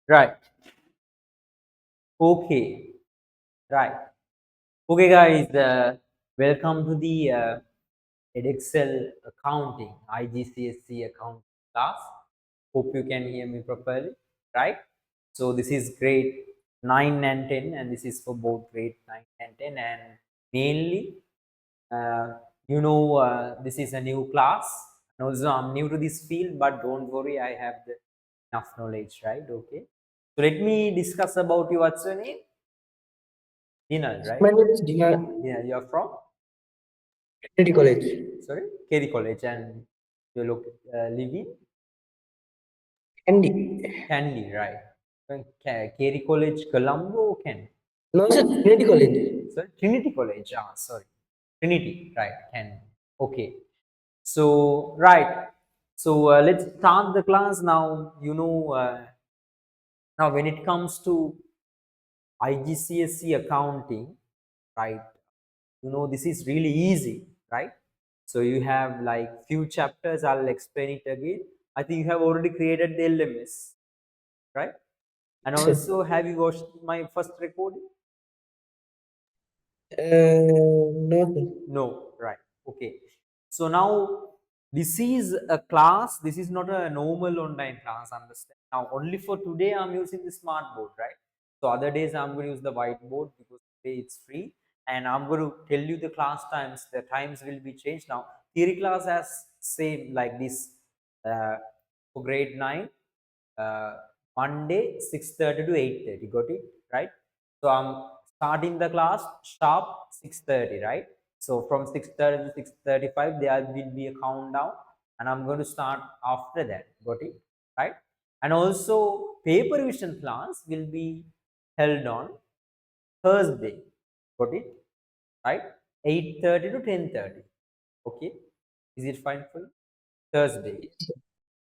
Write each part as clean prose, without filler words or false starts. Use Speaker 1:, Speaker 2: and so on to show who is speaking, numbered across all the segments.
Speaker 1: Right. Okay. Right. Okay, guys. Welcome to the Excel accounting IGCSE accounting class. Hope you can hear me properly. Right. So this is grade 9 and 10, and this is for both grade 9 and 10. And mainly, uh, this is a new class. And also, I'm new to this field, but don't worry, I have the enough knowledge. Right. Okay. So let me discuss about you. What's your name? Dinner, right?
Speaker 2: My name is Dina
Speaker 1: Yeah, you're from?
Speaker 2: Trinity College.
Speaker 1: Sorry, Kerry College, and you live in
Speaker 2: Andy.
Speaker 1: Candy, right? Kerry College, Colombo, or Ken?
Speaker 2: No, sir, Trinity College.
Speaker 1: Sorry, Trinity College. Ah, sorry, Trinity, right? Ken. Okay. So right. So let's start the class now. Now when it comes to IGCSE accounting, right? This is really easy, right? So you have like few chapters. I'll explain it again. I think you have already created the LMS, right? And
Speaker 2: Yes, sir.
Speaker 1: also, have you watched my first recording?
Speaker 2: No, sir.
Speaker 1: No, right? Okay. So now this is a class. This is not a normal online class. Understand? Now only for today I'm using the smart board, right? So other days I'm going to use the whiteboard because today it's free, and I'm going to tell you the class times. The times will be changed now. Theory class has same like this for grade 9, uh, Monday 6:30 to 8:30. Got it, right? So I'm starting the class sharp 6:30, right? So from 6:30 to 6:35, there will be a countdown, and I'm going to start after that. Got it, right? And also, paper revision class will be held on Thursday. Got it, right? 8:30 to 10:30. Okay, is it fine for you? Thursday,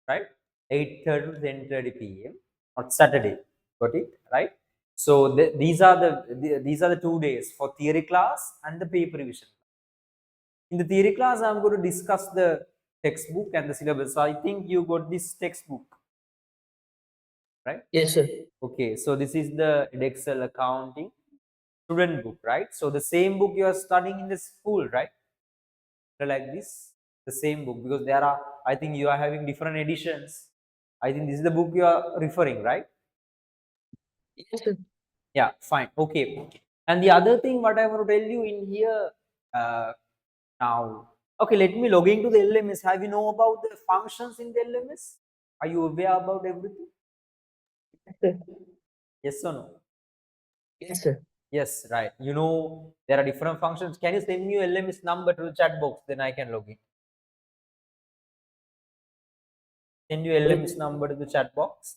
Speaker 1: right? 8:30 to 10:30 p.m. on Saturday. Got it, right? So these are the 2 days for theory class and the paper revision. In the theory class, I'm going to discuss the textbook and the syllabus. So I think you got this textbook, right?
Speaker 2: Yes, sir.
Speaker 1: Okay, so this is the Excel accounting student book, right? So the same book you are studying in the school, right? Like this, the same book, because there are, I think you are having different editions. I think this is the book you are referring, right?
Speaker 2: Yes, sir.
Speaker 1: Yeah, fine. Okay. And the other thing, what I want to tell you in here uh, now. Okay, let me log into the LMS. Have you know about the functions in the LMS? Are you aware about everything?
Speaker 2: Yes, sir.
Speaker 1: Yes or no?
Speaker 2: Yes, sir.
Speaker 1: Yes, right. There are different functions. Can you send me your LMS number to the chat box? Then I can log in. Send your LMS
Speaker 2: Wait.
Speaker 1: number to the chat box.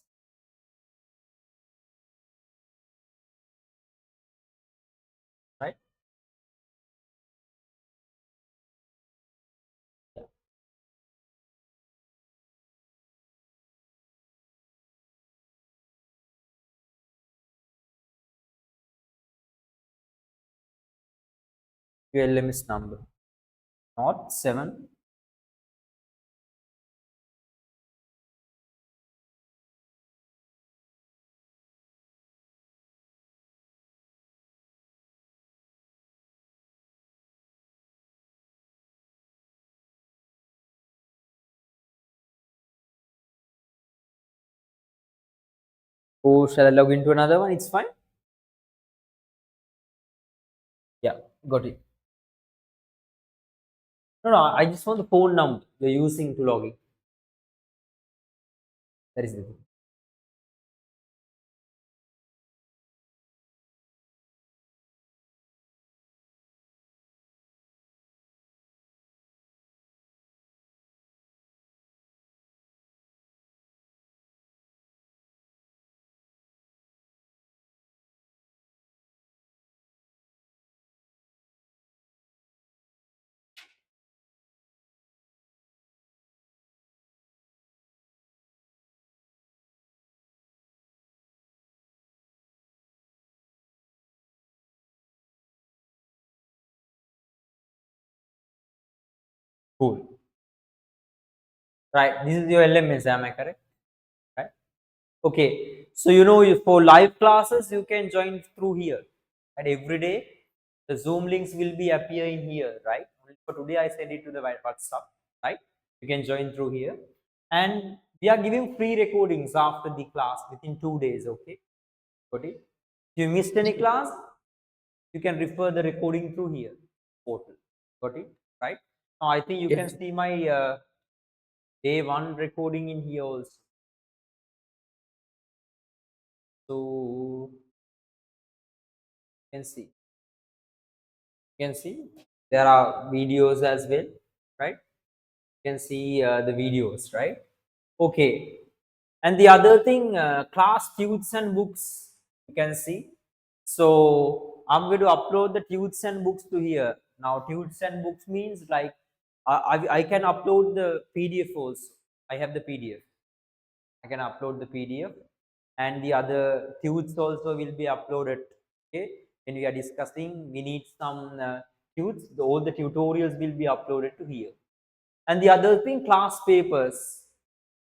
Speaker 1: Right? Your LMS number. Not 7. Or shall I log into another one? It's fine. Yeah, got it. No, no, I just want the phone number you're using to log in. That is the thing. Cool. Right. This is your LMS, am I correct? Right. Okay. So for live classes, you can join through here. And every day, the Zoom links will be appearing here, right? Only for today, I send it to the WhatsApp, right? You can join through here. And we are giving free recordings after the class within 2 days, okay? Got it? If you missed any class, you can refer the recording through here, portal. Got it? Right? Now, I think you can
Speaker 2: Yes, sir.
Speaker 1: see my day one recording in here also. So, you can see. You can see there are videos as well, right? You can see the videos, right? Okay. And the other thing, class tudes and books, you can see. So I'm going to upload the tudes and books to here. Now tudes and books means like I can upload the PDF also. I have the PDF. I can upload the PDF, and the other tudes also will be uploaded. Okay, when we are discussing, we need some tudes. All the tutorials will be uploaded to here. And the other thing, class papers.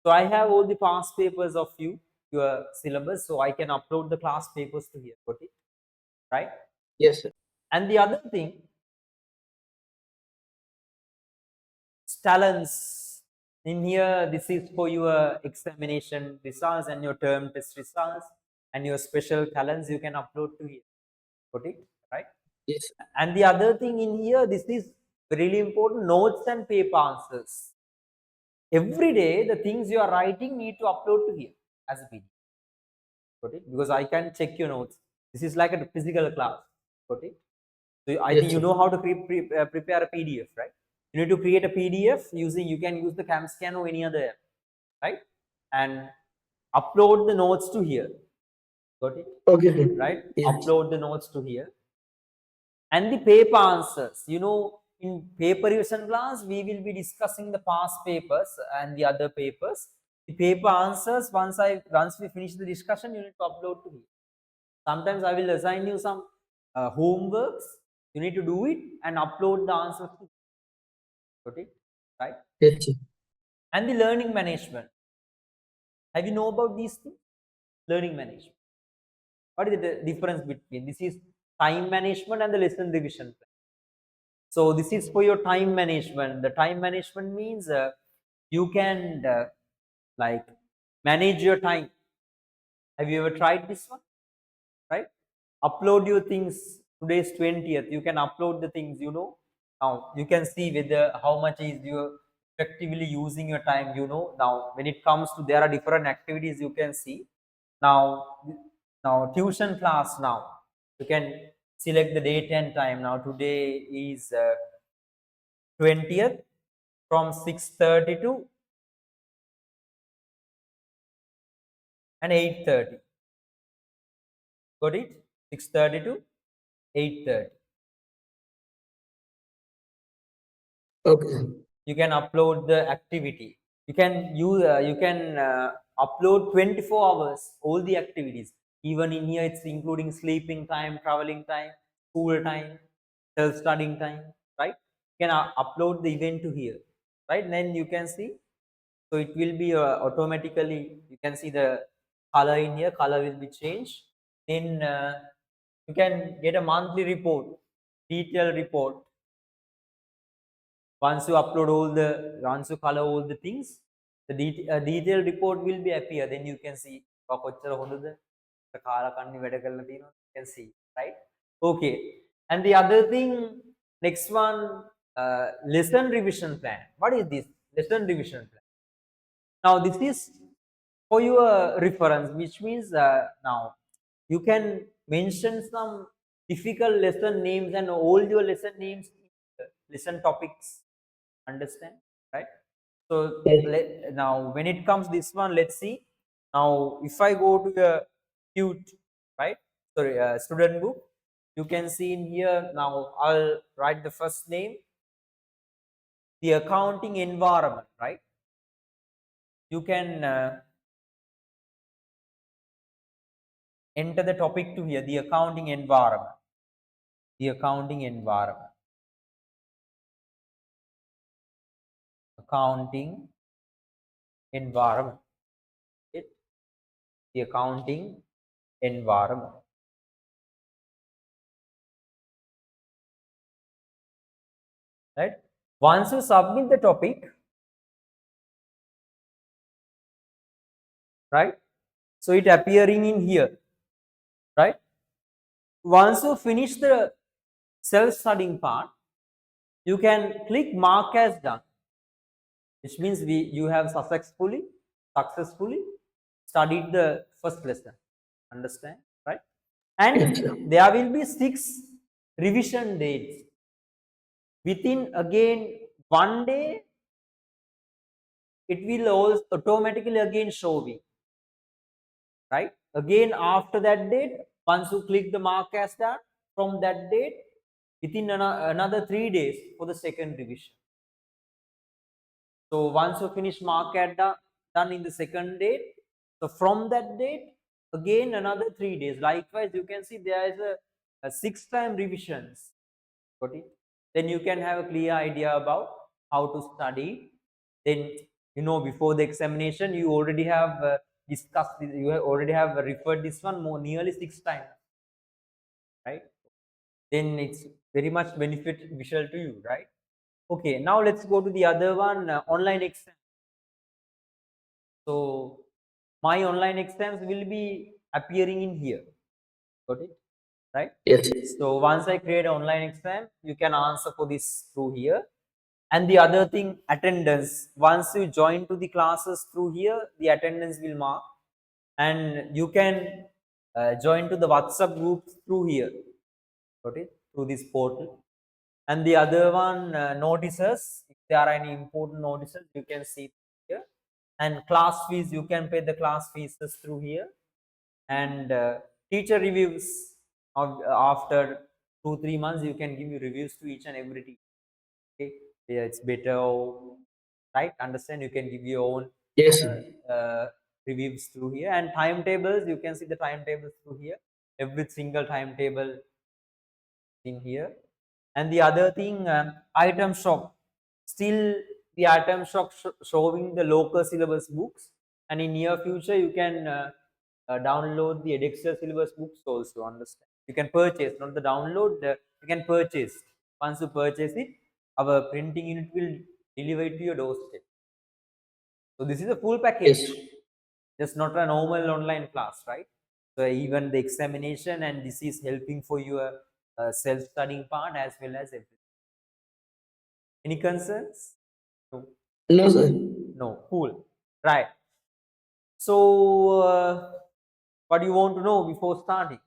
Speaker 1: So I have all the past papers of your syllabus, so I can upload the class papers to here. Got it? Right?
Speaker 2: Yes, sir.
Speaker 1: And the other thing, talents. In here, this is for your examination results and your term test results and your special talents you can upload to here. Got it? Right?
Speaker 2: Yes, sir.
Speaker 1: And the other thing in here, this is really important, notes and paper answers. Every day, the things you are writing need to upload to here as a PDF. Got it? Because I can check your notes. This is like a physical class. Got it? So I think
Speaker 2: Yes,
Speaker 1: you
Speaker 2: sir.
Speaker 1: know how to prepare a PDF, right? You need to create a PDF using, you can use the CamScan or any other app, right? And upload the notes to here. Got it?
Speaker 2: Okay, sir.
Speaker 1: Right?
Speaker 2: Yes.
Speaker 1: Upload the notes to here. And the paper answers. In paper revision class, we will be discussing the past papers and the other papers. The paper answers, once we finish the discussion, you need to upload to here. Sometimes I will assign you some homeworks. You need to do it and upload the answers to it, right?
Speaker 2: Yes, sir.
Speaker 1: And the learning management. Have you know about these things? Learning management. What is the difference between this? Is time management and the lesson revision plan. So this is for your time management. The time management means you can like manage your time. Have you ever tried this one? Right? Upload your things. Today's 20th. You can upload the things. Now you can see whether how much is you effectively using your time. Now when it comes to, there are different activities you can see. Now tuition class. Now you can select the date and time. Now today is 20th from 6:30 to and 8:30. Got it? 6:30 to 8:30.
Speaker 2: Okay, sir.
Speaker 1: You can upload the activity. You can upload 24 hours all the activities. Even in here, it's including sleeping time, traveling time, school time, self-studying time, right? You can upload the event to here, right? And then you can see, so it will be automatically, you can see the color in here, color will be changed. Then you can get a monthly report, detailed report. Once you color all the things, the detailed report will be appear. Then you can see කොච්චර හොඳද කාලා කන්නේ වැඩ කරලා තියෙනවා. You can see, right? Okay. And the other thing, next one, lesson revision plan. What is this lesson revision plan? Now this is for your reference, which means now you can mention some difficult lesson names and all your lesson names, lesson topics. Understand, right? So
Speaker 2: Yes.
Speaker 1: now when it comes this one, let's see. Now if I go to the cute, right, sorry, student book, you can see in here. Now I'll write the first name, the accounting environment, right? You can enter the topic to here, the accounting environment, the accounting environment, accounting environment. the accounting environment. Right? Once you submit the topic, right? So it appearing in here, right? Once you finish the self-studying part, you can click mark as done, which means you have successfully studied the first lesson. Understand, right?
Speaker 2: Yes,
Speaker 1: And
Speaker 2: sir.
Speaker 1: there will be 6 revision dates. Within again 1 day, it will also automatically again show me, right? Again after that date, once you click the mark as that, from that date, within another 3 days for the second revision. So once you finish mark at done in the second date, so from that date, again another 3 days. Likewise, you can see there is a 6 time revisions. Got it? Then you can have a clear idea about how to study. Then before the examination, you already have discussed. You already have referred this one more nearly 6 times, right? Then it's very much beneficial to you, right? Okay, now let's go to the other one, online exam. So my online exams will be appearing in here. Got it? Right?
Speaker 2: Yes.
Speaker 1: So once I create an online exam, you can answer for this through here. And the other thing, attendance. Once you join to the classes through here, the attendance will mark. And you can join to the WhatsApp groups through here. Got it? Through this portal. And the other one, notices. If there are any important notices, you can see here. And class fees, you can pay the class fees through here. And teacher reviews of after 2-3 months, you can give you reviews to each and every teacher. Okay, yeah, it's better, right? Understand? You can give your own
Speaker 2: Yes, sir.
Speaker 1: reviews through here. And timetables, you can see the timetables through here. Every single timetable in here. And the other thing, item shop, still the item shop showing the local syllabus books. And in near future, you can download the edexcel syllabus books also. Understand? You can purchase, not the download, you can purchase. Once you purchase it, our printing unit will deliver it to your doorstep. So this is a full package,
Speaker 2: Yes.
Speaker 1: just not a normal online class, right? So even the examination, and this is helping for your self-studying part as well as everything. Any concerns? No.
Speaker 2: No, sir.
Speaker 1: No. Cool. Right. So, what do you want to know before starting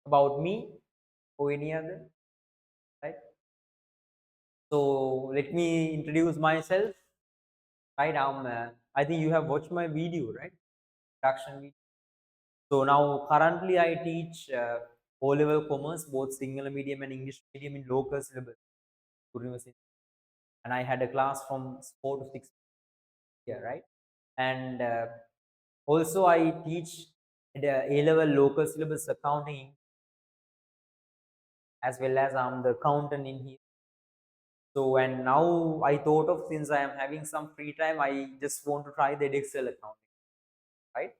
Speaker 1: about me or any other? Right. So let me introduce myself. Right. I think you have watched my video, right? Introduction video. So now currently I teach O-level commerce, both single medium and English medium in local syllabus university. And I had a class from 4 to 6 here, right? And also I teach the A-level local syllabus accounting, as well as I'm the accountant in here. So and now I thought of, since I am having some free time, I just want to try the Excel accounting, right?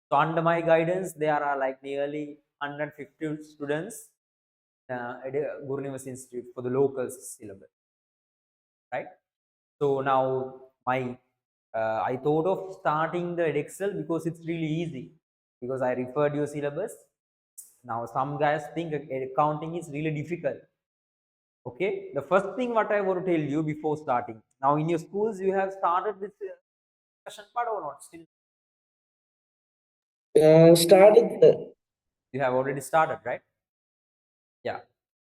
Speaker 1: So under my guidance, there are like nearly 150 students at Guru Niwasa Institute for the local syllabus, right? So now my I thought of starting the Excel because it's really easy, because I referred your syllabus. Now some guys think accounting is really difficult. Okay, the first thing what I want to tell you before starting. Now in your schools, you have started this discussion part or not? Still,
Speaker 2: Started, sir.
Speaker 1: you have already started, right? Yeah.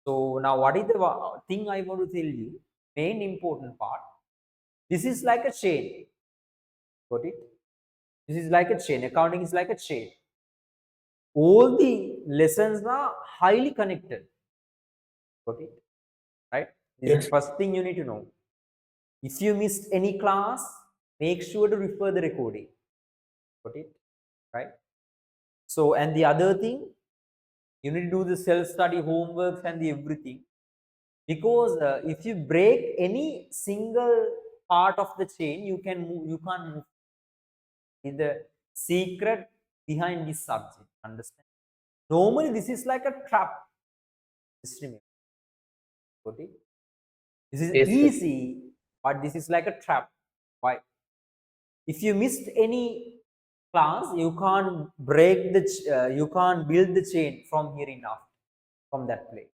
Speaker 1: So now what is the thing I want to tell you? Main important part. This is like a chain. Got it? This is like a chain. Accounting is like a chain. All the lessons are highly connected. Got it? Right? This is the
Speaker 2: Yes.
Speaker 1: first thing you need to know. If you missed any class, make sure to refer the recording. Got it? Right? So, and the other thing, you need to do the self-study homeworks and the everything. Because if you break any single part of the chain, you can't move. Is the secret behind this subject. Understand? Normally, this is like a trap. Just remember, okay? This is
Speaker 2: Yes, sir.
Speaker 1: easy, but this is like a trap. Why? If you missed any class, you can't break the, you can't build the chain from here enough from that place,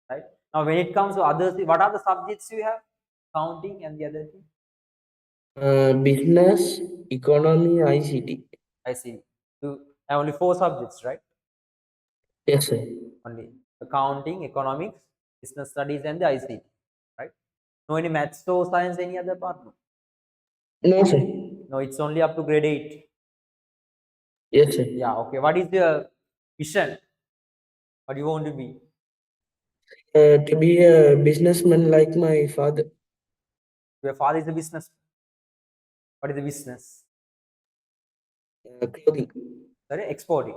Speaker 1: right? Now, when it comes to others, what are the subjects you have? Counting and the other thing.
Speaker 2: Business, economy, ICT.
Speaker 1: I see. You have only four subjects, right?
Speaker 2: Yes, sir.
Speaker 1: Only accounting, economics, business studies, and the ICT, right? No any maths or science, any other part? No.
Speaker 2: No, sir.
Speaker 1: No, it's only up to grade 8.
Speaker 2: Yes, sir.
Speaker 1: Yeah, okay. What is the vision? What do you want to be?
Speaker 2: To be a businessman like my father.
Speaker 1: Your father is a business. What is the business?
Speaker 2: Clothing.
Speaker 1: Sorry, exporting.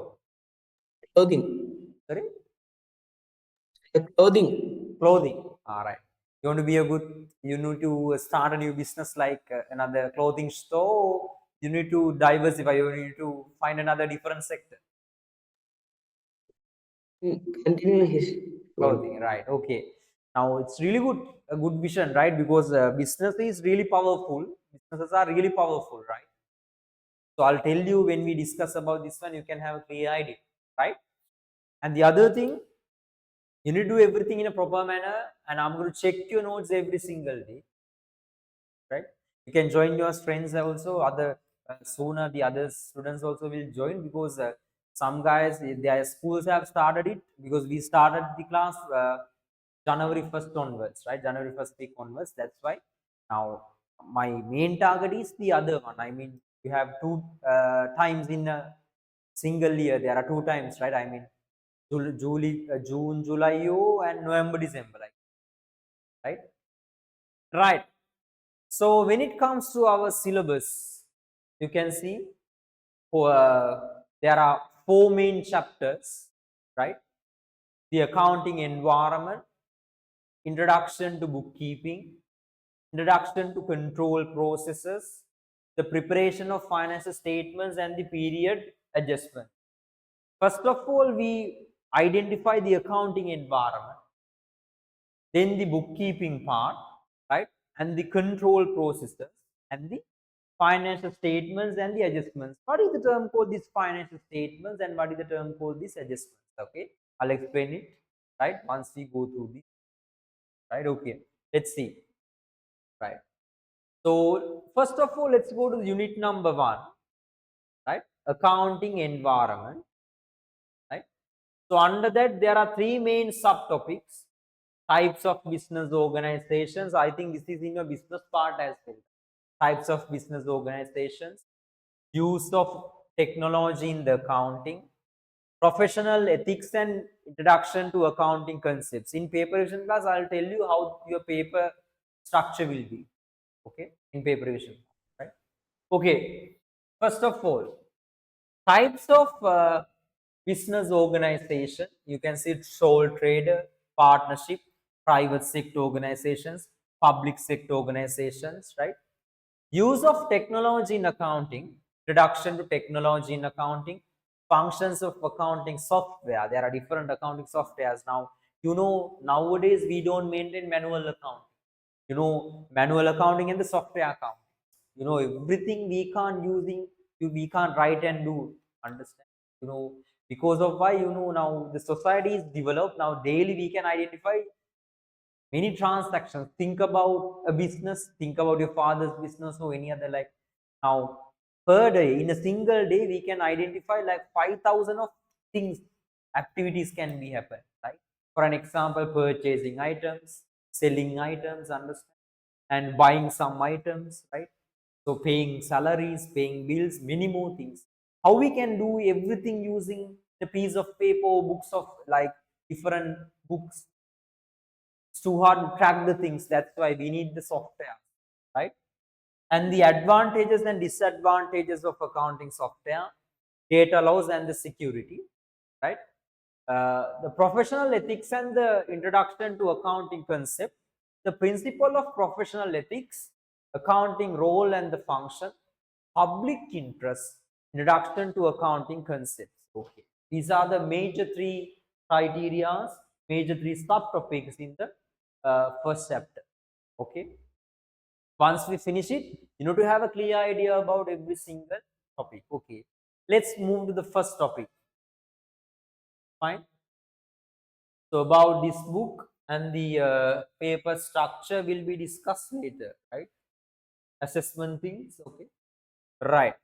Speaker 2: Clothing.
Speaker 1: Sorry,
Speaker 2: Clothing.
Speaker 1: clothing. All right. You want to be a good, you need to start a new business like another clothing store. You need to diversify. You need to find another different sector.
Speaker 2: Continue his
Speaker 1: Clothing,
Speaker 2: one.
Speaker 1: right? Okay. Now it's really good, a good vision, right? Because business is really powerful. Businesses are really powerful, right? So I'll tell you when we discuss about this one, you can have a clear idea, right? And the other thing, you need to do everything in a proper manner, and I'm going to check your notes every single day, right? You can join your friends also. Other sooner the other students also will join because some guys their schools have started it because we started the class January 1st onwards, right? January 1st week onwards. That's why now my main target is the other one. I mean, you have two times in a single year. There are two times, right? I mean, June, July, and November, December, like, right? Right. So when it comes to our syllabus, you can see there are four main chapters, right? The accounting environment, introduction to bookkeeping, introduction to control processes, the preparation of financial statements, and the period adjustment. First of all, we identify the accounting environment, then the bookkeeping part, right? And the control processes and the financial statements and the adjustments. What is the term called these financial statements and what is the term called these adjustments? Okay, I'll explain it, right? Once we go through this, right? Okay, let's see, right? So first of all, let's go to the unit number 1, right? Accounting environment, right? So under that, there are three main subtopics. Types of business organizations. I think this is in your business part as well. Types of business organizations. Use of technology in the accounting. Professional ethics and introduction to accounting concepts. In paper revision class, I'll tell you how your paper structure will be. Okay, in paper revision, right? Okay, first of all, types of business organization. You can see sole trader, partnership, private sector organizations, public sector organizations, right? Use of technology in accounting, introduction to technology in accounting, functions of accounting software. There are different accounting softwares now. You know, nowadays we don't maintain manual accounting. You know, manual accounting and the software accounting. You know, everything we can't using, we can't write and do. Understand? You know, because of why, you know, now the society is developed. Now daily we can identify many transactions. Think about a business, think about your father's business or any other, like, now per day, in a single day we can identify like 5,000 of things, activities can be happen, right? For an example, purchasing items, selling items, understand, and buying some items, right? So paying salaries, paying bills, many more things. How we can do everything using the piece of paper or books of like different books. It's too hard to track the things. That's why we need the software, right? And the advantages and disadvantages of accounting software, data loss and the security, right? The professional ethics and the introduction to accounting concept, the principle of professional ethics, accounting role and the function, public interest, Introduction to accounting concepts. Okay, these are the major three criteria, major three subtopics in the first chapter. Okay, once we finish it, you know, to have a clear idea about every single topic. Okay, let's move to the first topic. Fine. So about this book and the paper structure will be discussed later, right? Assessment things. Okay, right.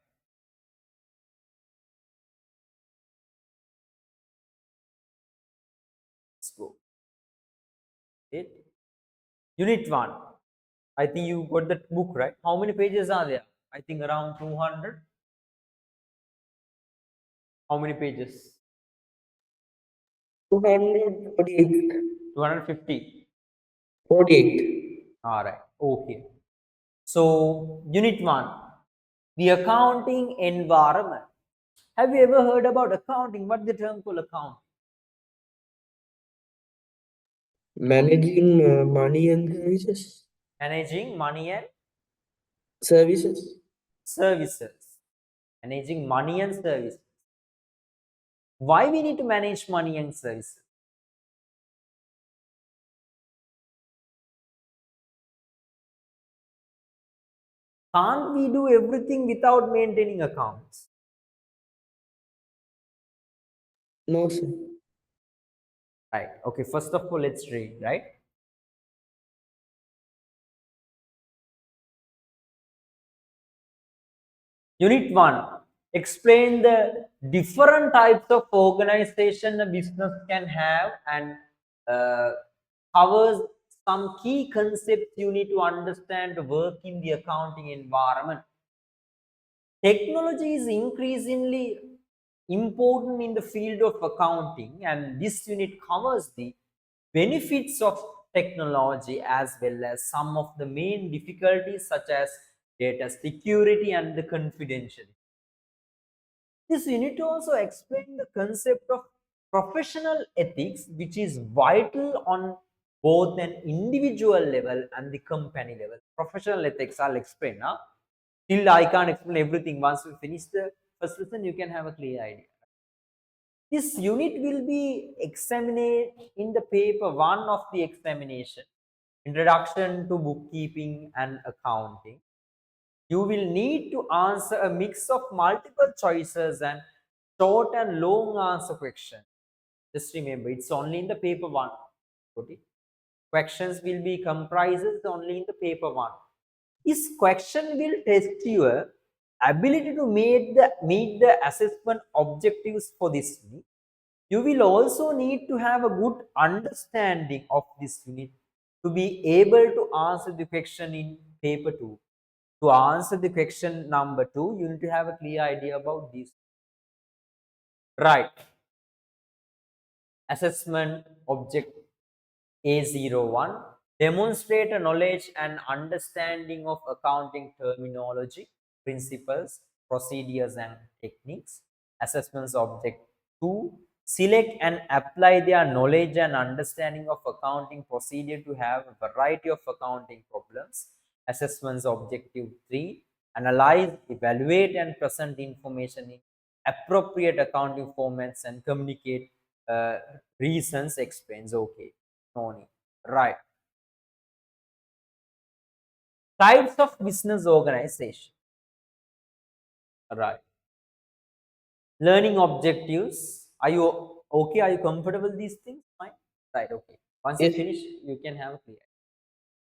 Speaker 1: Let's go. It. Unit 1. I think you got that book, right? How many pages are there? I think around 200. How many pages?
Speaker 2: 248.
Speaker 1: 250.
Speaker 2: 48.
Speaker 1: All right. Okay. So, Unit 1, the accounting environment. Have you ever heard about accounting? What the term called accounting?
Speaker 2: Managing money and services.
Speaker 1: Managing money and
Speaker 2: Services.
Speaker 1: services. Managing money and services. Why we need to manage money and services? Can't we do everything without maintaining accounts?
Speaker 2: No, sir.
Speaker 1: Right. Okay. First of all, let's read, right? Unit 1, explain the different types of organization a business can have, and uh, covers some key concepts you need to understand to work in the accounting environment. Technology is increasingly important in the field of accounting, and this unit covers the benefits of technology as well as some of the main difficulties such as data security and the confidentiality. This unit also explain the concept of professional ethics, which is vital on both an individual level and the company level. Professional ethics, I'll explain now. Till I can't explain everything. Once we finish the first lesson, you can have a clear idea. This unit will be examined in the paper one of the examination, Introduction to Bookkeeping and Accounting. You will need to answer a mix of multiple choices and short and long answer questions. Just remember, it's only in the paper one. Okay? Questions will be comprises only in the paper one. This question will test your ability to meet the assessment objectives for this unit. You will also need to have a good understanding of this unit to be able to answer the question in paper 2. To answer the question number 2, you need to have a clear idea about this. Right. Assessment object A01. Demonstrate a knowledge and understanding of accounting terminology, principles, procedures, and techniques. Assessments object 2. Select and apply their knowledge and understanding of accounting procedure to have a variety of accounting problems. Assessments objective 3. Analyze, evaluate, and present information in appropriate accounting formats and communicate uh, reasons, explains. Okay, no need. Right. Types of business organization. Right. Learning objectives. Are you okay? Are you comfortable with these things? Fine. Right. Okay. Once you
Speaker 2: Yes.
Speaker 1: finish, you can have a clear.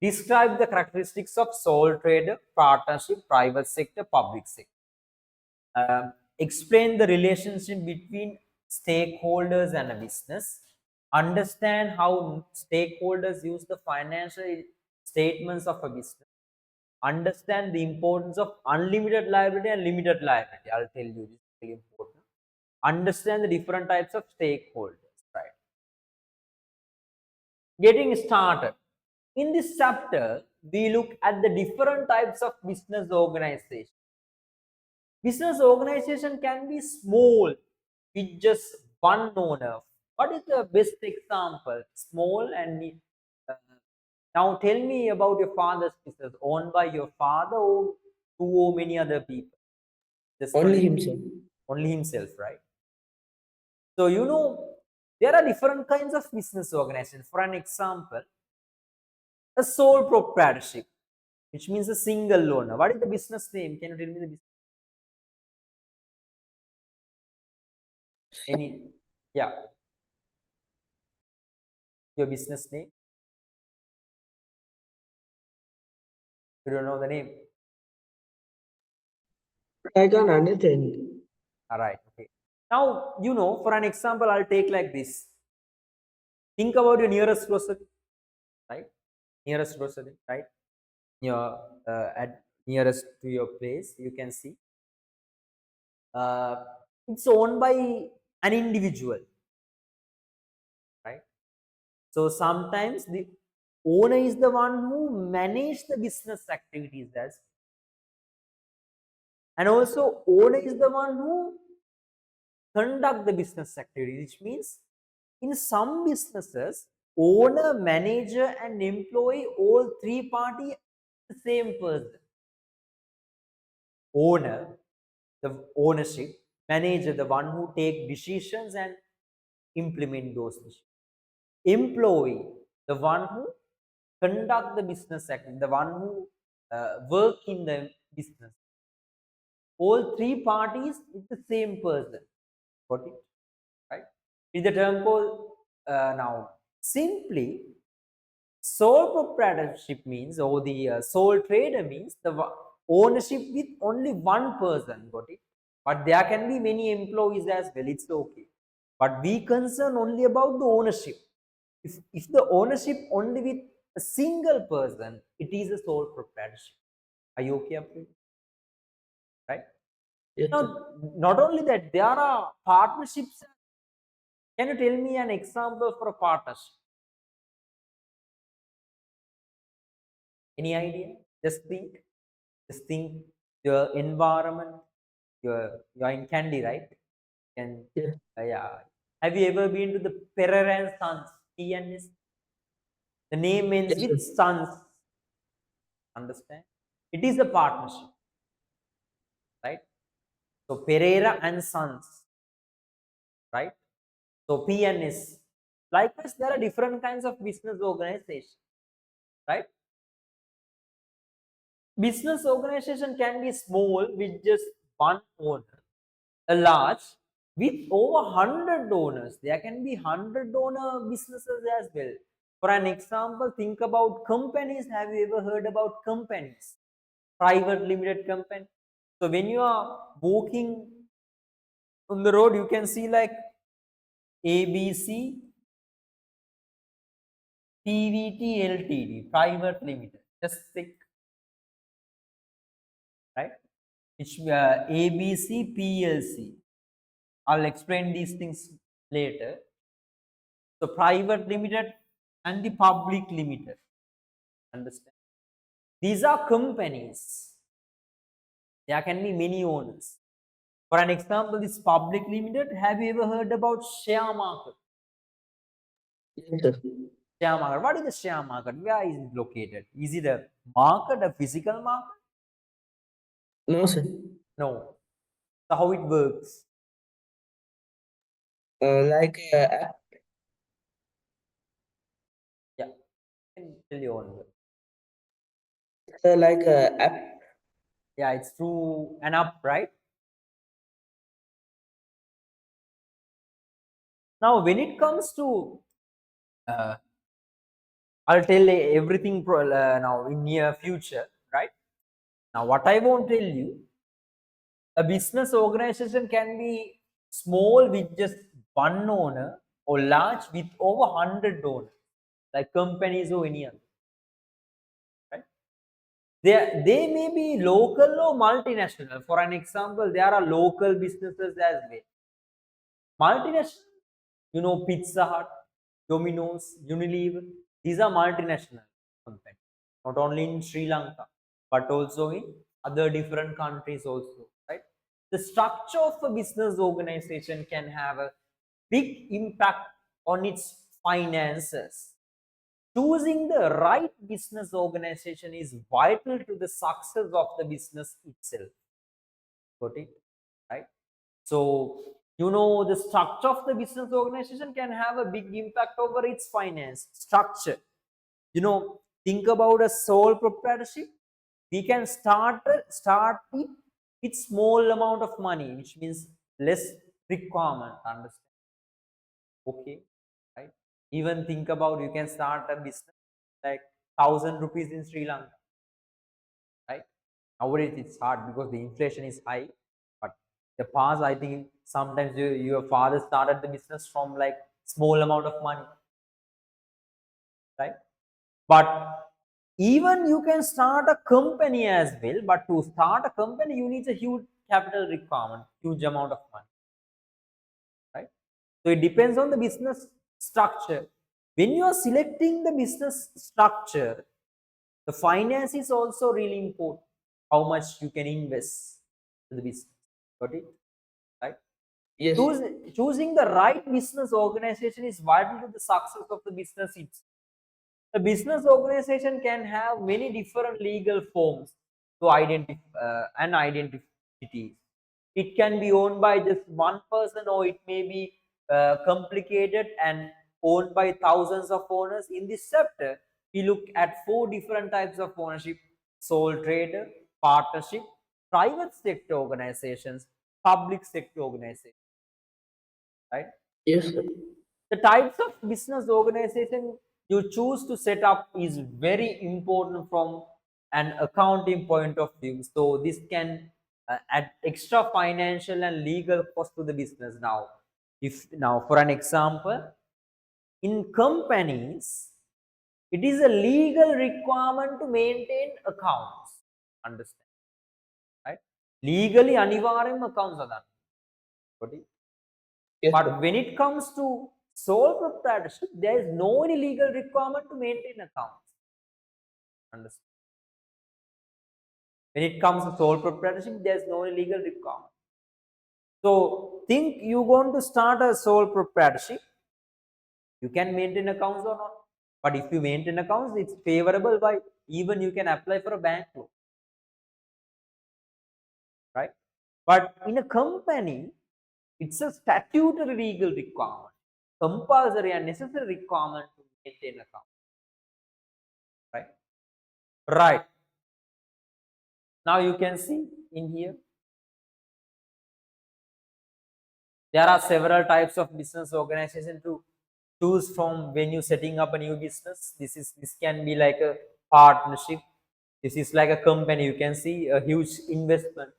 Speaker 1: Describe the characteristics of sole trader, partnership, private sector, public sector. Explain the relationship between stakeholders and a business. Understand how stakeholders use the financial statements of a business. Understand the importance of unlimited liability and limited liability. I'll tell you, this is really important. Understand the different types of stakeholders, right? Getting started. In this chapter, we look at the different types of business organization. Business organization can be small with just one owner. What is the best example? Small and uh, now tell me about your father's business owned by your father or two or many other people. Just for
Speaker 2: Only
Speaker 1: him,
Speaker 2: himself.
Speaker 1: only himself, right? So there are different kinds of business organization. For an example, a sole proprietorship, which means a single owner. What is the business name? Can you tell me the business? Any? Yeah, your business name. You don't know the name.
Speaker 2: I can't understand.
Speaker 1: All right. Okay. Now for an example, I'll take like this. Think about your nearest grocery, right? Nearest grocery, right? Your at nearest to your place, you can see uh, it's owned by an individual, right? So sometimes the owner is the one who manage the business activities, and also owner is the one who conduct the business activity, which means in some businesses, owner, manager, and employee, all three party the same person. Owner, the ownership, manager, the one who take decisions and implement those decisions. Employee, the one who conduct the business activity, the one who work in the business. All three parties is the same person. Got it? Right? Is the term called now simply sole proprietorship means, or the sole trader means the ownership with only one person. Got it? But there can be many employees as well. It's okay. But we concern only about the ownership. If the ownership only with a single person, it is a sole proprietorship. Are you okay up with it? Right?
Speaker 2: Yes, sir.
Speaker 1: Now, not only that, there are partnerships. Can you tell me an example for a partnership? Any idea? Just think. Just think your environment. You're in Candy, right? And
Speaker 2: Yes,
Speaker 1: yeah. Have you ever been to the Pereira and Sons? PNS? The name ends
Speaker 2: yes, sir.
Speaker 1: with Sons. Understand? It is a partnership, right? So Pereira and Sons, right? So PNS. Likewise, there are different kinds of business organization, right? Business organization can be small with just one owner, a large with over 100 owners. There can be 100 owner businesses as well. For an example, think about companies. Have you ever heard about companies? Private limited company. So when you are walking on the road, you can see like ABC, PVT, LTD, private limited. Just think, right? Which ABC, PLC. I'll explain these things later. So private limited and the public limited. Understand? These are companies. There can be many owners. For an example, this public limited. Have you ever heard about share market?
Speaker 2: Yes, sir.
Speaker 1: Share market. What is the share market? Where is it located? Is it a market, a physical market?
Speaker 2: No, sir.
Speaker 1: No. So how it works?
Speaker 2: Like
Speaker 1: Yeah, I can tell you on.
Speaker 2: like app.
Speaker 1: Yeah, it's through an app, right? Now, when it comes to, uh, I'll tell everything now in near future, right? Now, what I won't tell you, a business organization can be small with just one owner or large with over 100 owners, like companies or any other, right? They may be local or multinational. For an example, there are local businesses as well. Multinational, Pizza Hut, Domino's, Unilever, these are multinational companies, not only in Sri Lanka, but also in other different countries also, right? The structure of a business organization can have a big impact on its finances. Choosing the right business organization is vital to the success of the business itself. Got it? So, you know, the structure of the business organization can have a big impact over its finance structure. You know, think about a sole proprietorship. We can start it with small amount of money, which means less requirement. Understand? Okay, right? Even think about, you can start a business like 1,000 rupees in Sri Lanka, right? Nowadays it's hard because the inflation is high. But the past, I think sometimes your father started the business from like small amount of money, right? But even you can start a company as well. But to start a company, you need a huge capital requirement, huge amount of money, right? So it depends on the business structure. When you are selecting the business structure, the finance is also really important. How much you can invest in the business. Got it? Right?
Speaker 2: Yes.
Speaker 1: Choose, choosing the right business organization is vital to the success of the business itself. A business organization can have many different legal forms to identify and identities. It can be owned by just one person, or it may be complicated and owned by thousands of owners. In this chapter, we look at four different types of ownership: sole trader, partnership, private sector organizations, public sector organizations, right?
Speaker 2: Yes, sir.
Speaker 1: The types of business organization you choose to set up is very important from an accounting point of view. So this can add extra financial and legal cost to the business. Now for an example, in companies, it is a legal requirement to maintain accounts. Understand, right? Legally anivaryam accounts are done.
Speaker 2: Yes, sir.
Speaker 1: But when it comes to sole proprietorship, there is no any legal requirement to maintain accounts. Understand? When it comes to sole proprietorship, there is no legal requirement. So think you going to start a sole proprietorship, you can maintain accounts or not. But if you maintain accounts, it's favorable by even you can apply for a bank loan, right? But in a company, it's a statutory legal requirement, compulsory and necessary requirement to maintain accounts, right? Right. Now you can see in here, there are several types of business organization to choose from when you setting up a new business. This can be like a partnership. This is like a company. You can see a huge investment,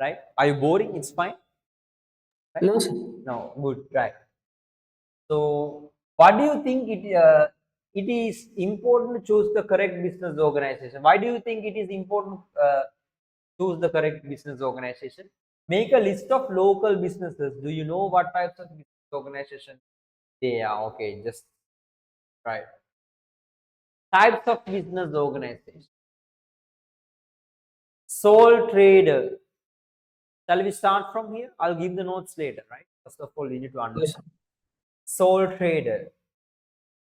Speaker 1: right? Are you boring? It's fine, right?
Speaker 2: No, sir.
Speaker 1: No, good, right? So, what do you think it is important to choose the correct business organization? Why do you think it is important choose the correct business organization? Make a list of local businesses. Do you know what types of business organization they are? Okay, just right. Types of business organization. Sole trader. Shall we start from here? I'll give the notes later, right? First of all, you need to
Speaker 2: Yes,
Speaker 1: understand.
Speaker 2: sir.
Speaker 1: Sole trader.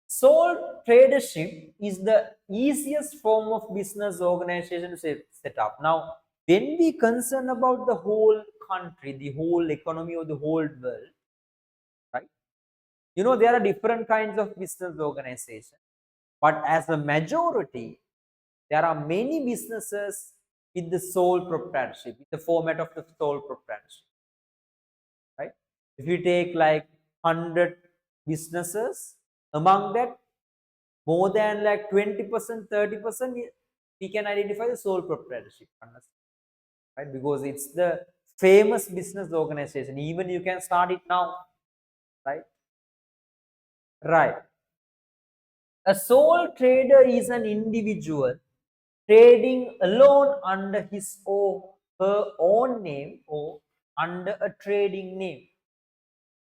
Speaker 1: Sole tradership is the easiest form of business organization to set up. Now, when we concern about the whole country, the whole economy of the whole world, right? You know, there are different kinds of business organization, but as a majority, there are many businesses with the sole proprietorship, with the format of the sole proprietorship, right? If you take like 100 businesses, among that, more than like 20%, 30%, we can identify the sole proprietorship, right? Because it's the famous business organization. Even you can start it now, right? Right. A sole trader is an individual trading alone under his or her own name or under a trading name.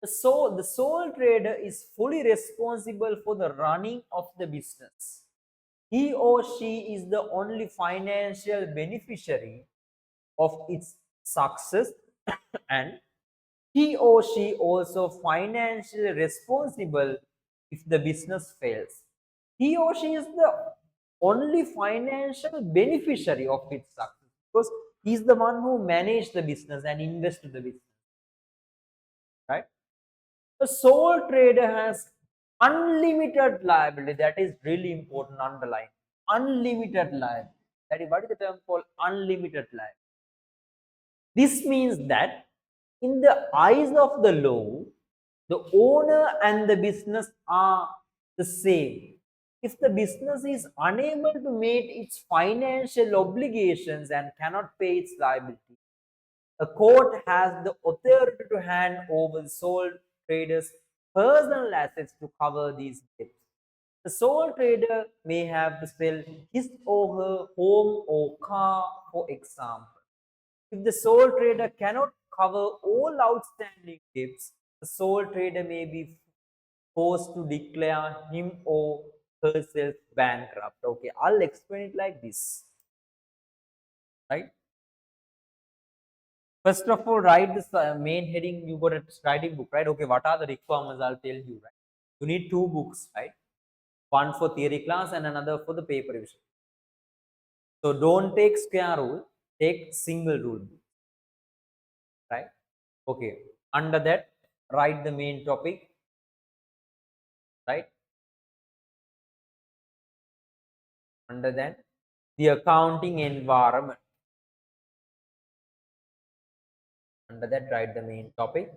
Speaker 1: The sole trader is fully responsible for the running of the business. He or she is the only financial beneficiary of its success and he or she also financially responsible if the business fails. He or she is the only financial beneficiary of its success because He's the one who manage the business and invest in the business, right? The sole trader has unlimited liability. That is really important. Underline unlimited liability. That is what is the term called unlimited liability. This means that in the eyes of the law, the owner and the business are the same. If the business is unable to meet its financial obligations and cannot pay its liability, a court has the authority to hand over the sole trader's personal assets to cover these debts. The sole trader may have to sell his or her home or car, for example. If the sole trader cannot cover all outstanding debts, the sole trader may be forced to declare him or herself bankrupt. Okay, I'll explain it like this, right? First of all, write this main heading. You got a writing book, right? Okay, what are the requirements? I'll tell you, right? You need two books, right? One for theory class and another for the paper revision. So don't take square rule, take single rule, right? Okay. Under that, write the main topic, right? Under that, the accounting environment. Under that, write the main topic.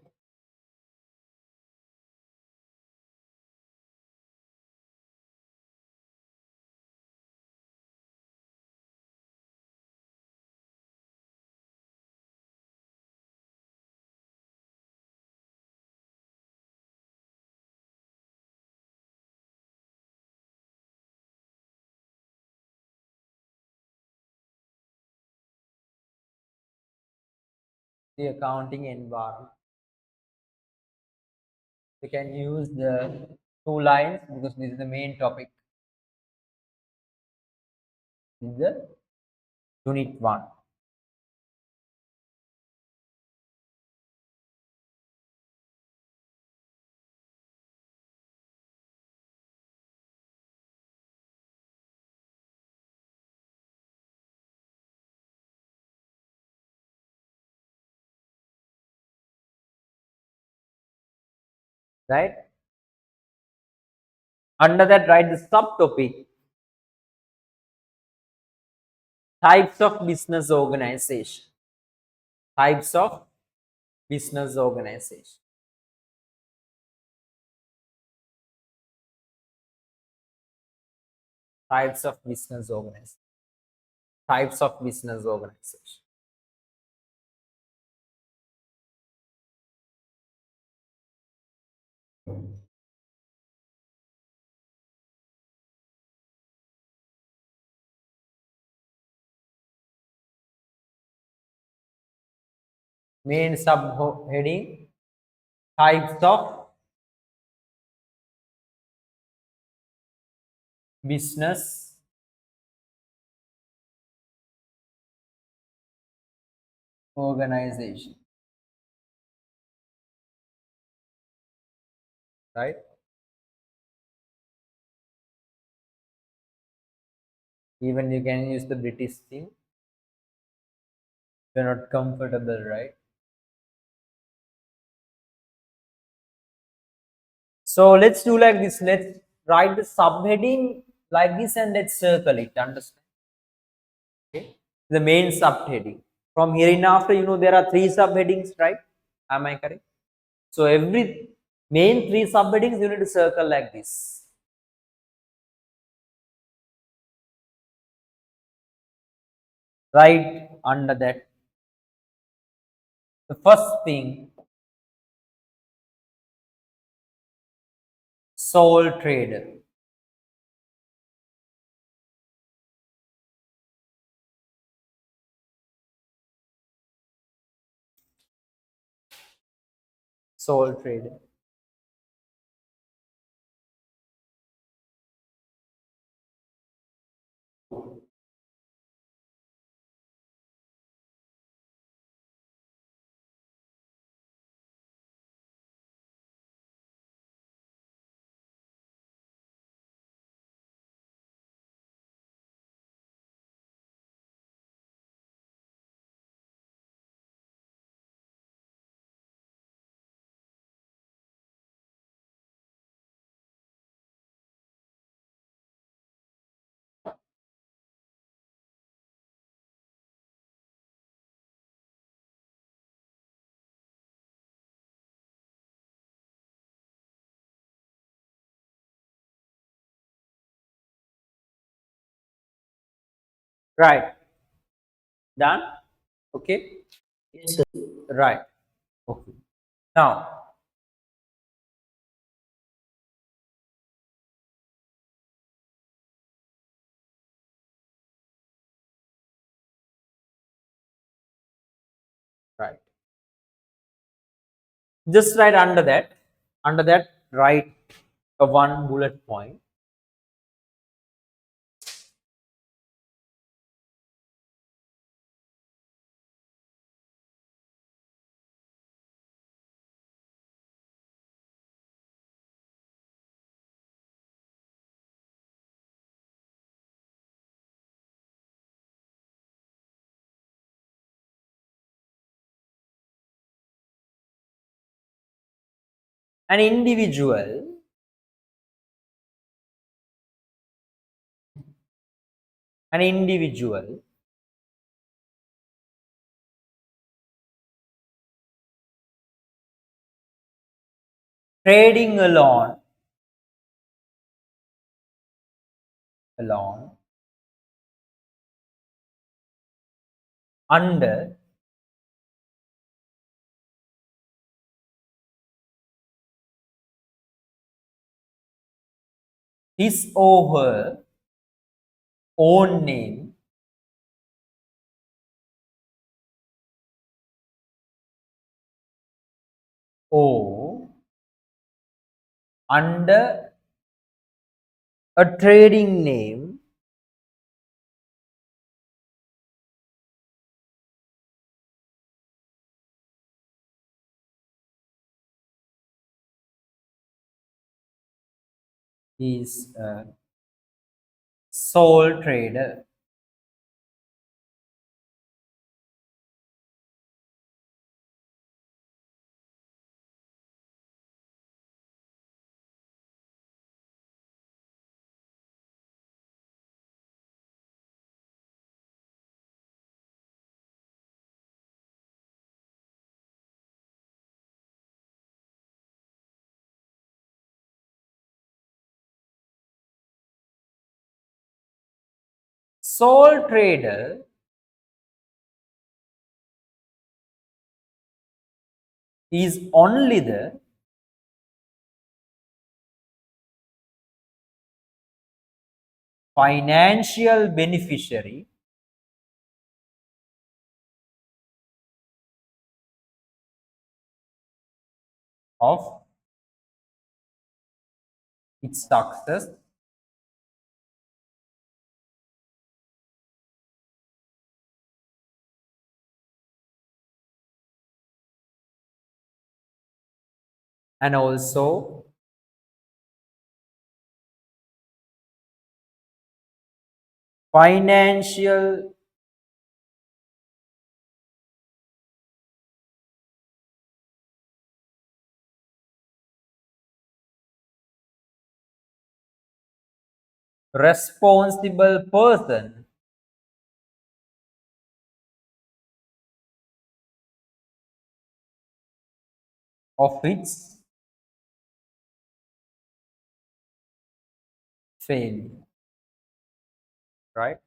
Speaker 1: The accounting environment. You can use the two lines because this is the main topic. This is the unit one, right? Under that, write the subtopic, types of business organization. Types of business organization. Types of business organization. Types of business organization. Main subheading, types of business organization, right? Even you can use the British thing. You're not comfortable, right? So let's do like this. Let's write the subheading like this and let's circle it. Understand? Okay. The main subheading. From here in after, there are three subheadings, right? Am I correct? So every main three subheadings you need to circle like this. Right under that. The first thing, sole trader. Sole trader. Right. Done. Okay.
Speaker 2: Yes, sir.
Speaker 1: Right. Okay. Now, right. Just write under that. Under that, write a one bullet point. An individual, an individual trading alone under his or her own name or under a trading name is a sole trader. Sole trader is only the financial beneficiary of its success and also financial responsible person of its failure, right?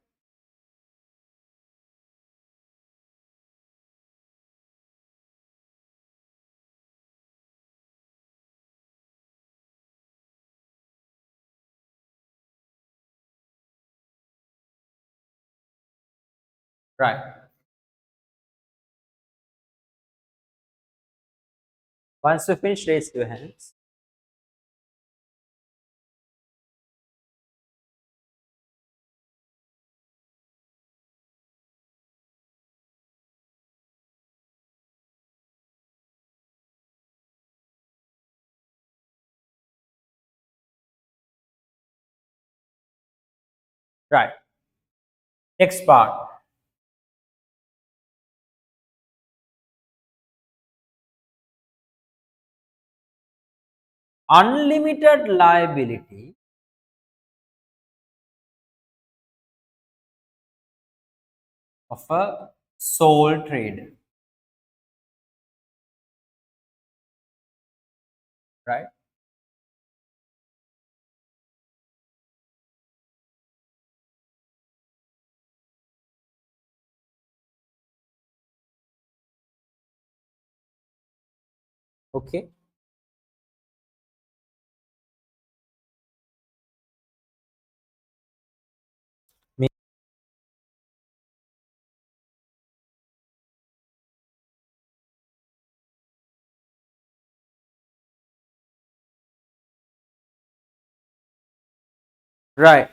Speaker 1: Right. Once you finish, raise your hands. Right. Next part. Unlimited liability of a sole trader, right? Okay. Me- Right.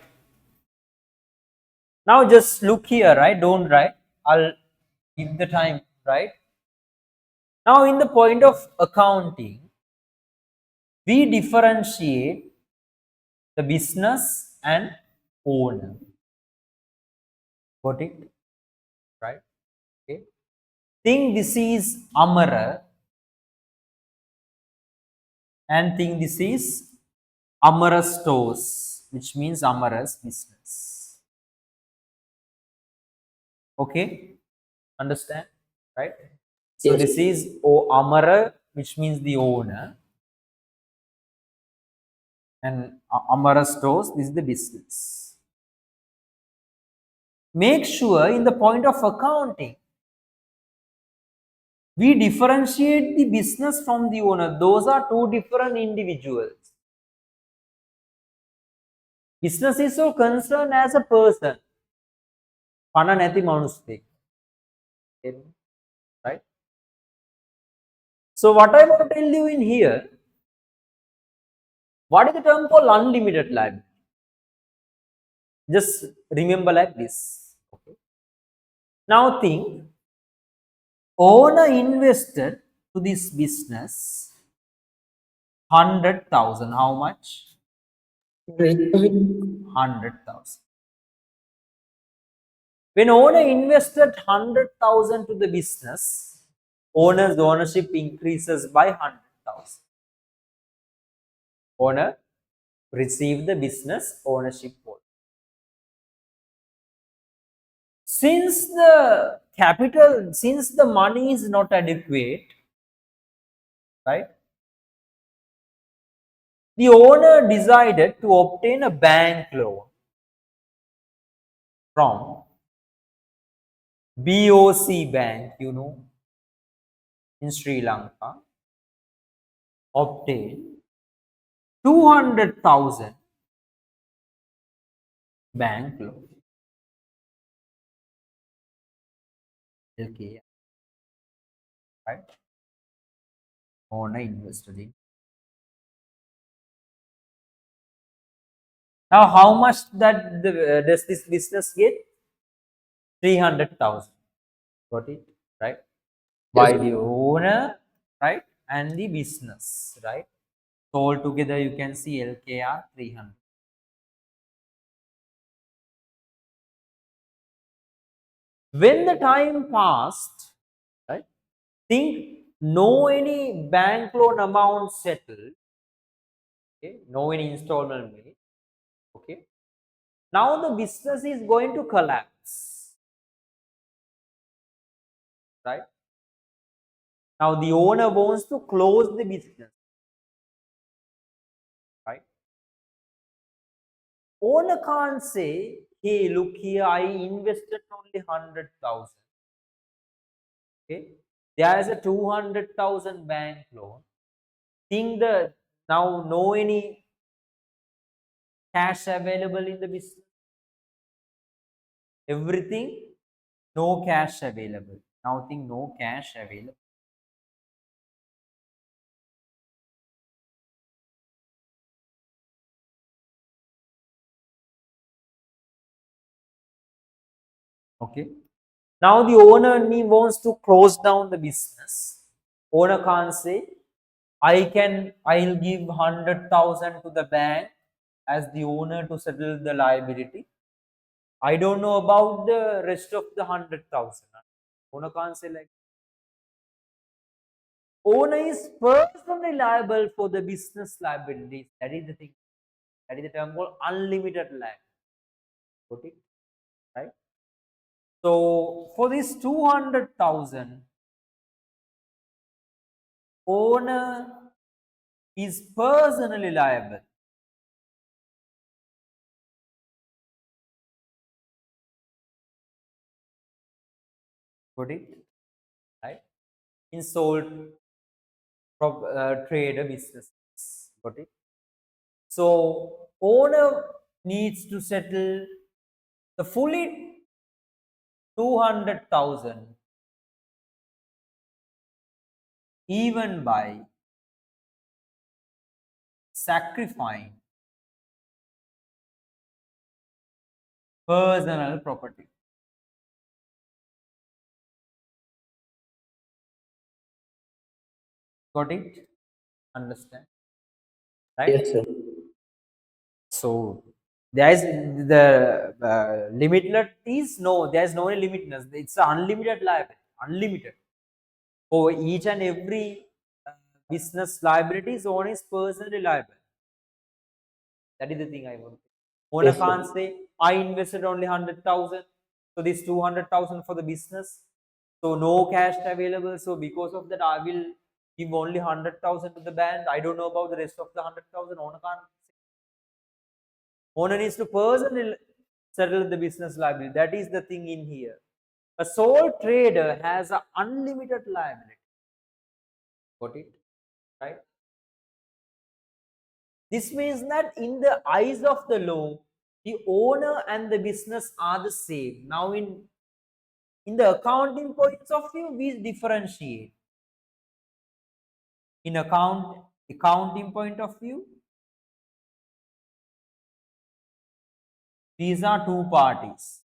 Speaker 1: Now just look here, right? Don't write. I'll give the time, right? Now in the point of accounting, we differentiate the business and owner. Got it? Right? Okay. Think this is Amara and think this is Amara stores, which means Amara's business. Okay? Understand? Right? So
Speaker 2: Yes.
Speaker 1: this is O Amara, which means the owner, and Amara stores, this is the business. Make sure in the point of accounting, we differentiate the business from the owner. Those are two different individuals. Business is so concerned as a person. Pana නැති මනුස්සයෙක්. Right? So what I want to tell you in here, what is the term called unlimited liability? Just remember like this. Okay. Now think, owner invested to this business 100,000. How much? 100,000. When owner invested 100,000 to the business, owner's ownership increases by 100,000. Owner received the business ownership hold. Since the capital, since the money is not adequate, right? The owner decided to obtain a bank loan from BOC Bank, in Sri Lanka, obtain 200,000 bank loan. Okay, right? Owner invested in. Now, how much does this business get? 300,000. Got it, right?
Speaker 2: Yes.
Speaker 1: By the owner, right, and the business, right? So all together, you can see LKR 300. When the time passed, right? Think no any bank loan amount settled, okay? No any installment made, okay? Now the business is going to collapse, right? Now the owner wants to close the business, right? Owner can't say, hey, look here, I invested only 100,000. Okay, there is a 200,000 bank loan. Think the now no any cash available in the business. Everything no cash available. Now think no cash available. Okay. Now the owner wants to close down the business. Owner can't say, I'll give 100,000 to the bank as the owner to settle the liability. I don't know about the rest of the 100,000. Owner can't say like, owner is personally liable for the business liabilities. That is the thing. That is the term called unlimited liability. Got it? Right? So for this 200,000, owner is personally liable. Got it? Right? In sold trader business. Got it? So owner needs to settle the fully 200,000 even by sacrificing personal property. Got it? Understand? Right?
Speaker 2: Yes, sir.
Speaker 1: So there is the limitless is no, there is no limitness. It's unlimited liability, unlimited. For each and every uh, business liabilities, owner is personally liable. That is the thing I want. Owner
Speaker 2: Yes, sir.
Speaker 1: can't say I invested only 100,000, so this 200,000 for the business, so no cash available. So because of that, I will give only 100,000 to the bank. I don't know about the rest of the 100,000. Owner can't. Owner needs to personally settle the business liability. That is the thing in here. A sole trader has an unlimited liability. Got it? Right? This means that in the eyes of the law, the owner and the business are the same. Now, in the accounting points of view, we differentiate. In accounting point of view, these are two parties.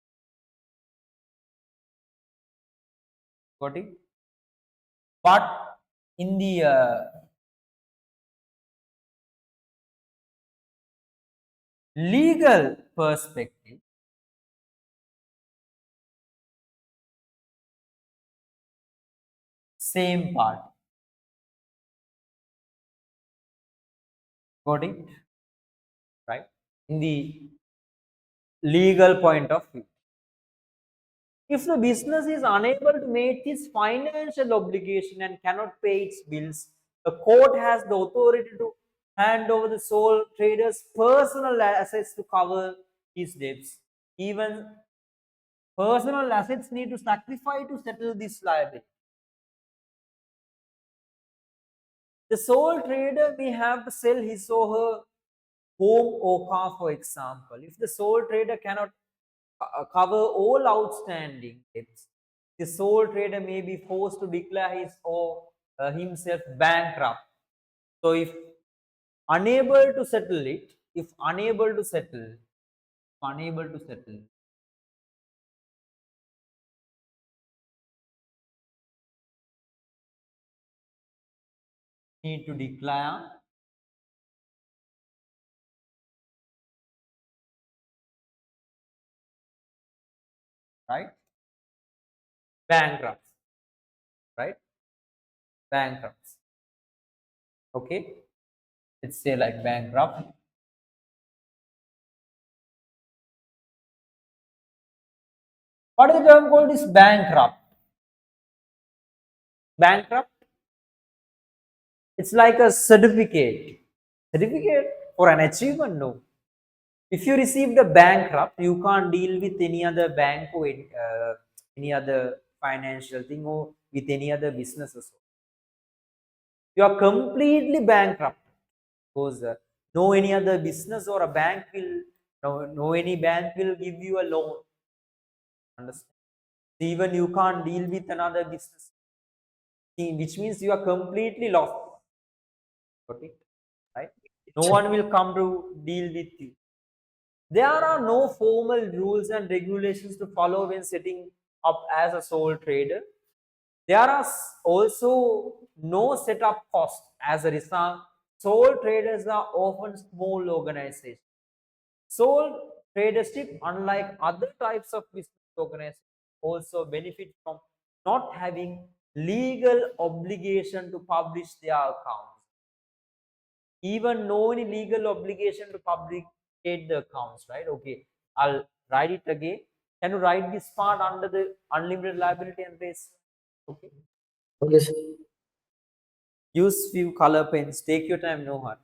Speaker 1: Got it? But in the legal perspective, same party. Got it? Right? In the legal point of view. If the business is unable to meet its financial obligation and cannot pay its bills, the court has the authority to hand over the sole trader's personal assets to cover his debts. Even personal assets need to sacrifice to settle this liability. The sole trader may have to sell his or her home or car, for example. If the sole trader cannot cover all outstanding debts, the sole trader may be forced to declare his or himself bankrupt. So, if unable to settle it, if unable to settle, need to declare, right, bankrupt, right, bankrupt. Okay, let's say like bankrupt. What is the term called is bankrupt? Bankrupt, it's like a certificate. Certificate for an achievement? No. If you received a bankrupt, you can't deal with any other bank or any other financial thing or with any other businesses. You are completely bankrupt because no any other business or a bank will, no any bank will give you a loan. Understand? Even you can't deal with another business, which means you are completely lost. Got it? Right? No one will come to deal with you. There are no formal rules and regulations to follow when setting up as a sole trader. There are also no setup cost. As a result, sole traders are often small organizations. Sole tradership, unlike other types of business organizations, also benefit from not having legal obligation to publish their accounts. Even no any legal obligation to publicate the accounts, right? Okay, I'll write it again. Can you write this part under the unlimited liability and risk? Okay.
Speaker 2: Okay, sir.
Speaker 1: Use few color pens. Take your time, no hurry.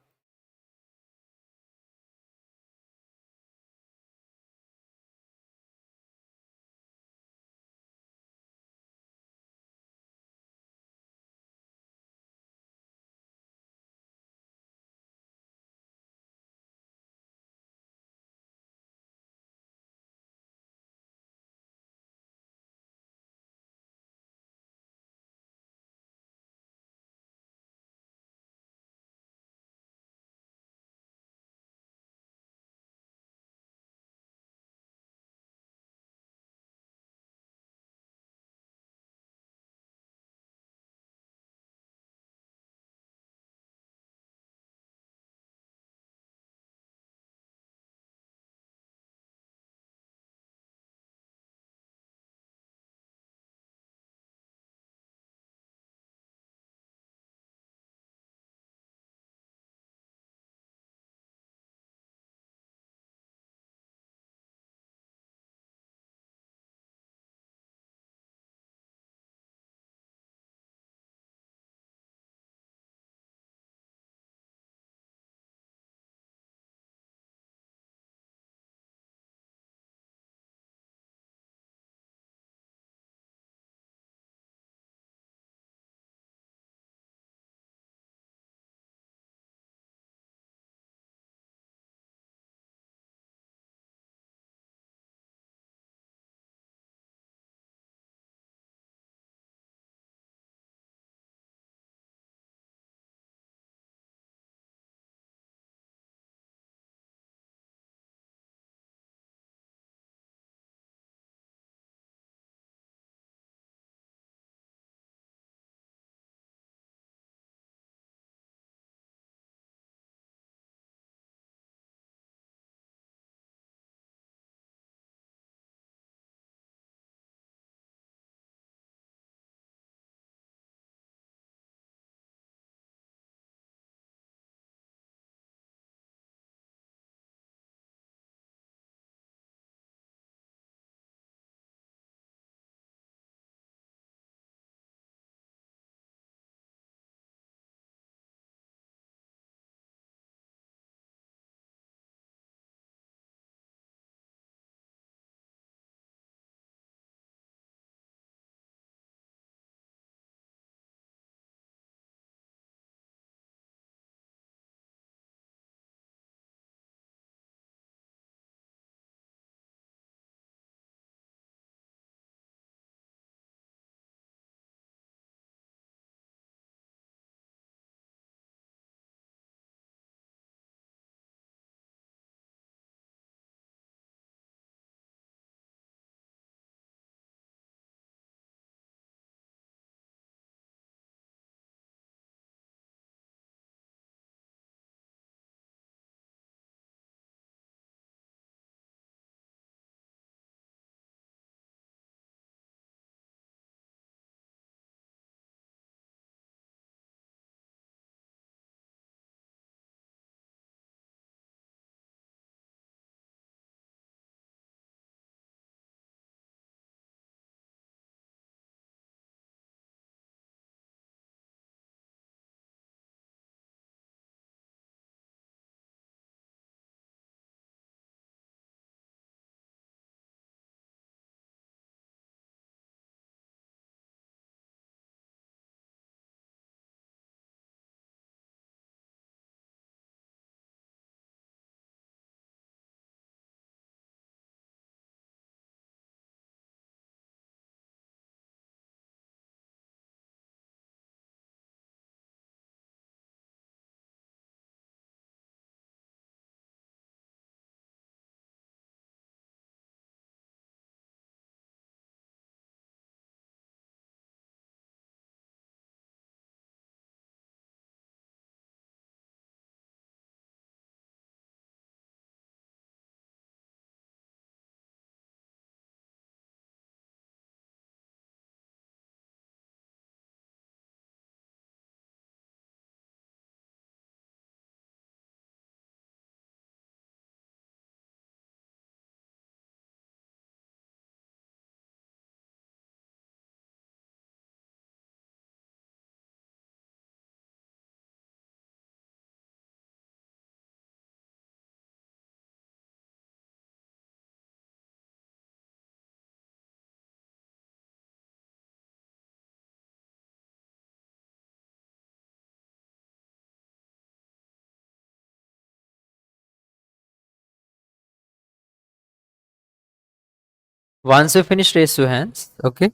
Speaker 1: Once you finish, raise your hands. Okay.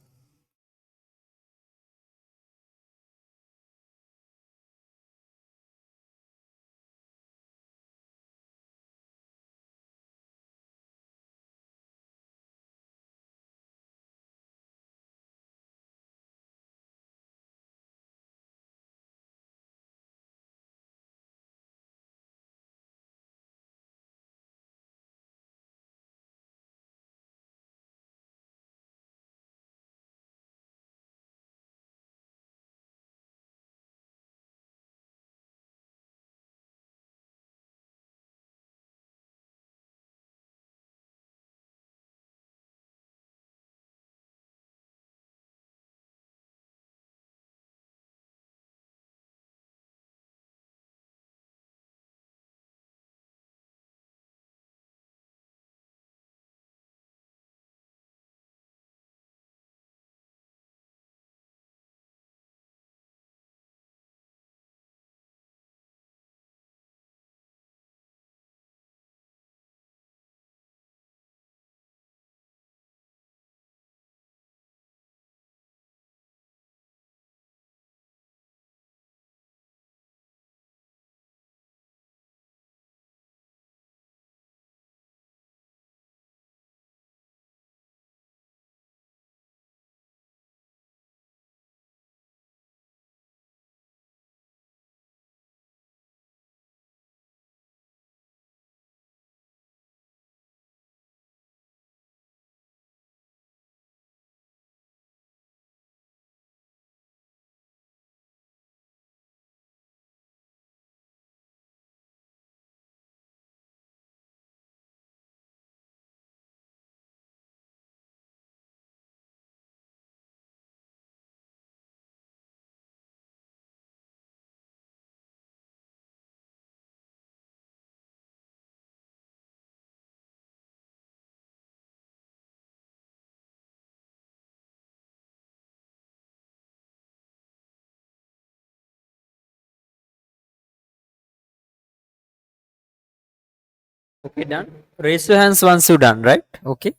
Speaker 1: Okay, done. Raise your hands once you done, right? Okay.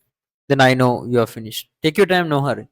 Speaker 1: Then I know you are finished. Take your time, no hurry.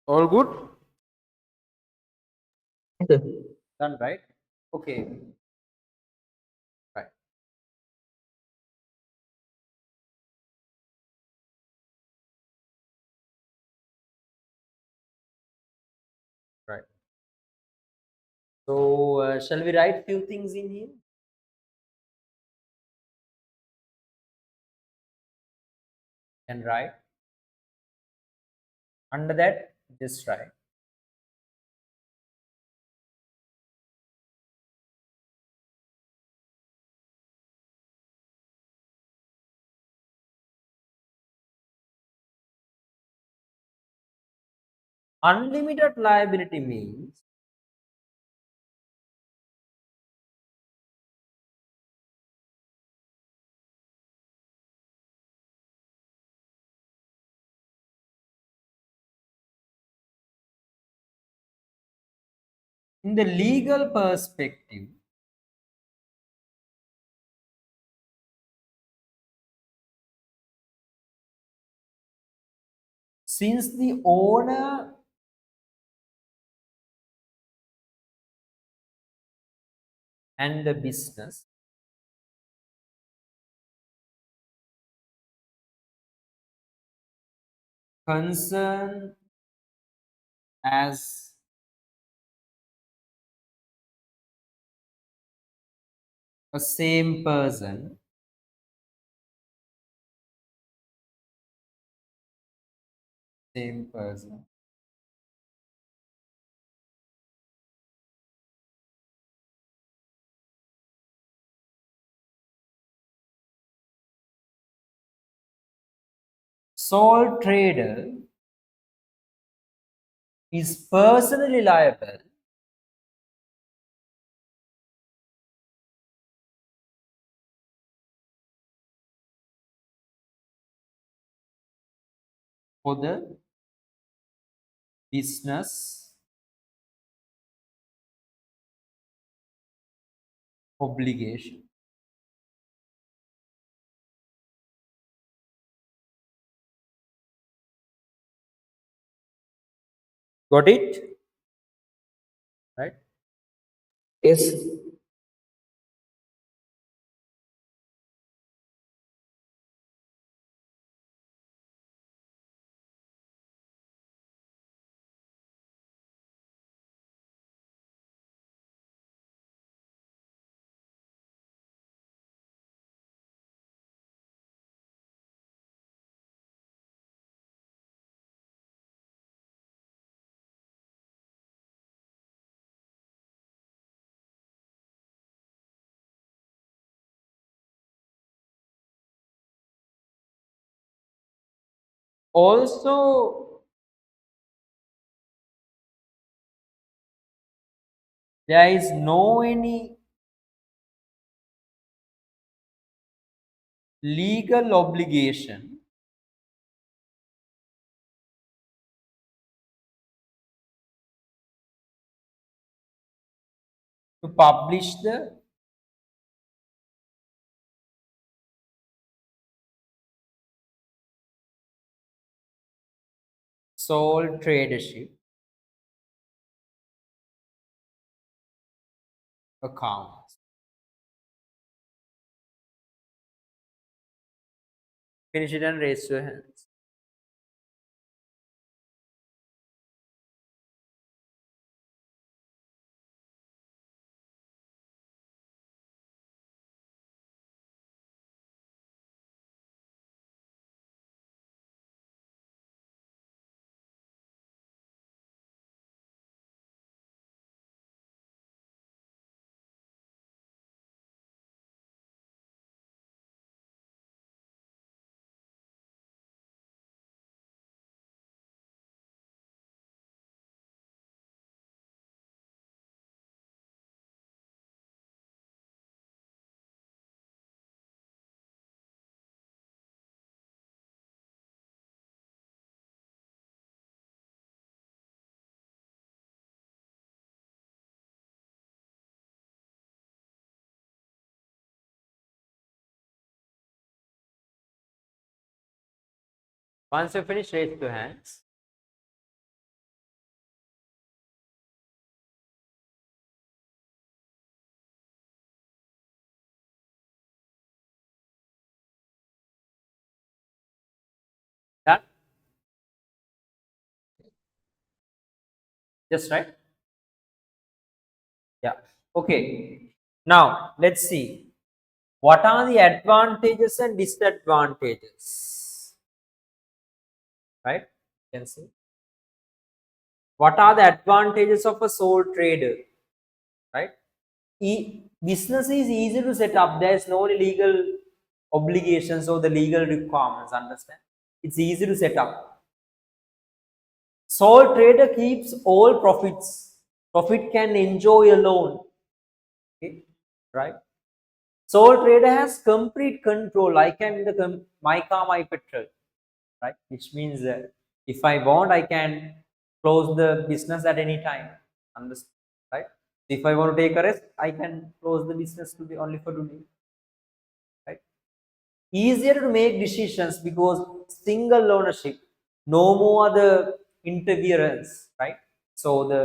Speaker 1: All good?
Speaker 2: Sir.
Speaker 1: Done, right? Okay. Right, right. So, shall we write few things in here? And write under that, just write. Unlimited liability means in the legal perspective, since the owner and the business concern as a same person, same person, sole trader is personally liable for the business obligation. Got it? Right?
Speaker 2: Yes.
Speaker 1: Also, there is no any legal obligation to publish the sole tradership accounts. Finish it and raise your hands. Once you finish, raise your hands. Done? Just right? Yeah. Okay. Now, let's see. What are the advantages and disadvantages? Right? You can see. What are the advantages of a sole trader? Right? Business is easy to set up. There's no legal obligations or the legal requirements. Understand? It's easy to set up. Sole trader keeps all profits. Profit can enjoy alone. Okay, right? Sole trader has complete control. I can the my car, my petrol, right? Which means that if I want, I can close the business at any time. Understand, right? If I want to take a rest, I can close the business to be only for today, right? Easier to make decisions because single ownership, no more other interference, right? So the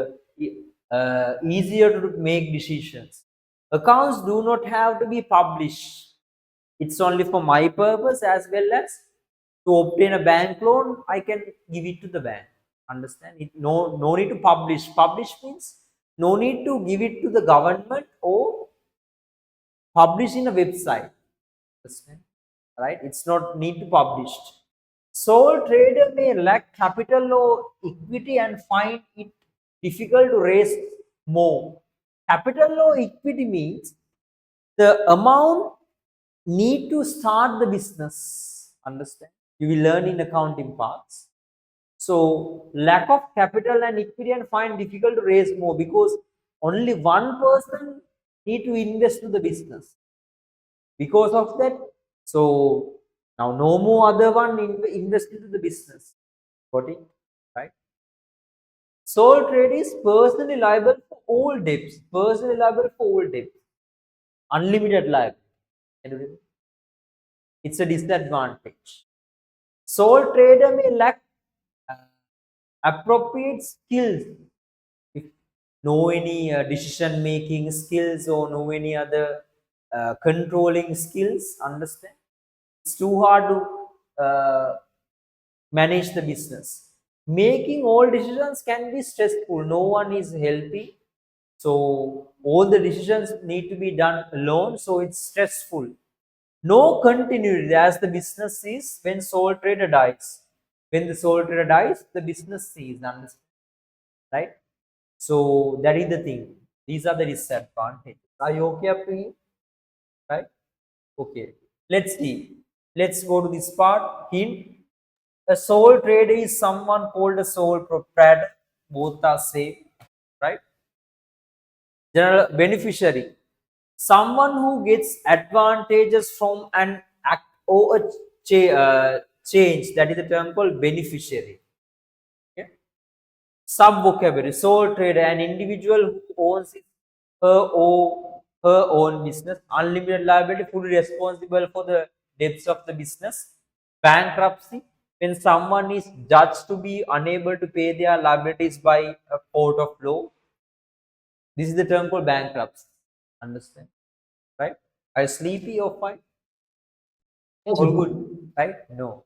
Speaker 1: easier to make decisions. Accounts do not have to be published. It's only for my purpose as well as to obtain a bank loan. I can give it to the bank. Understand it? No need to publish. Publish means no need to give it to the government or publish in a website. Understand? Right? It's not need to publish. Sole trader may lack capital or equity and find it difficult to raise more. Capital or equity means the amount need to start the business. Understand? You will learn in accounting parts. So lack of capital and equity and find difficult to raise more because only one person need to invest to the business. Because of that, so now no more other one invest into the business. Got it? Right? Sole trade is personally liable for all debts. Personally liable for all debts. Unlimited liability. It's a disadvantage. Sole trader may lack uh, appropriate skills. If know any decision making skills or know any other controlling skills, understand? It's too hard to manage the business. Making all decisions can be stressful. No one is helping. So all the decisions need to be done alone. So it's stressful. No continuity as the business is when sole trader dies. When the sole trader dies, the business ceases. Understand? Right? So that is the thing. These are the disadvantages. Are you okay up to here? Right? Okay. Let's see. Let's go to this part. Hint. A sole trader is someone called a sole proprietor. Both are same, right? General beneficiary. Someone who gets advantages from an act or a change. That is the term called beneficiary. Okay? Sub vocabulary. Sole trader, an individual who owns her own business, unlimited liability, fully responsible for the debts of the business. Bankruptcy, when someone is judged to be unable to pay their liabilities by a court of law. This is the term called bankruptcy. Understand? Right? Are you sleepy or fine?
Speaker 2: Yes,
Speaker 1: All
Speaker 2: sir.
Speaker 1: good, right? No.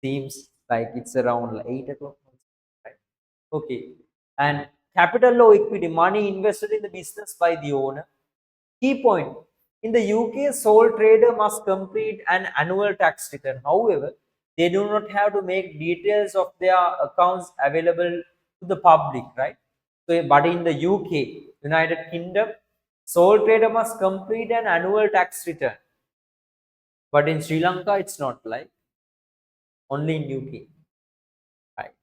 Speaker 1: Seems like it's around like 8 o'clock. Right? Okay. And capital or equity, money invested in the business by the owner. Key point. In the UK, sole trader must complete an annual tax return. However, they do not have to make details of their accounts available to the public, right? So, but in the UK, United Kingdom, sole trader must complete an annual tax return. But in Sri Lanka, it's not like only in UK. Right?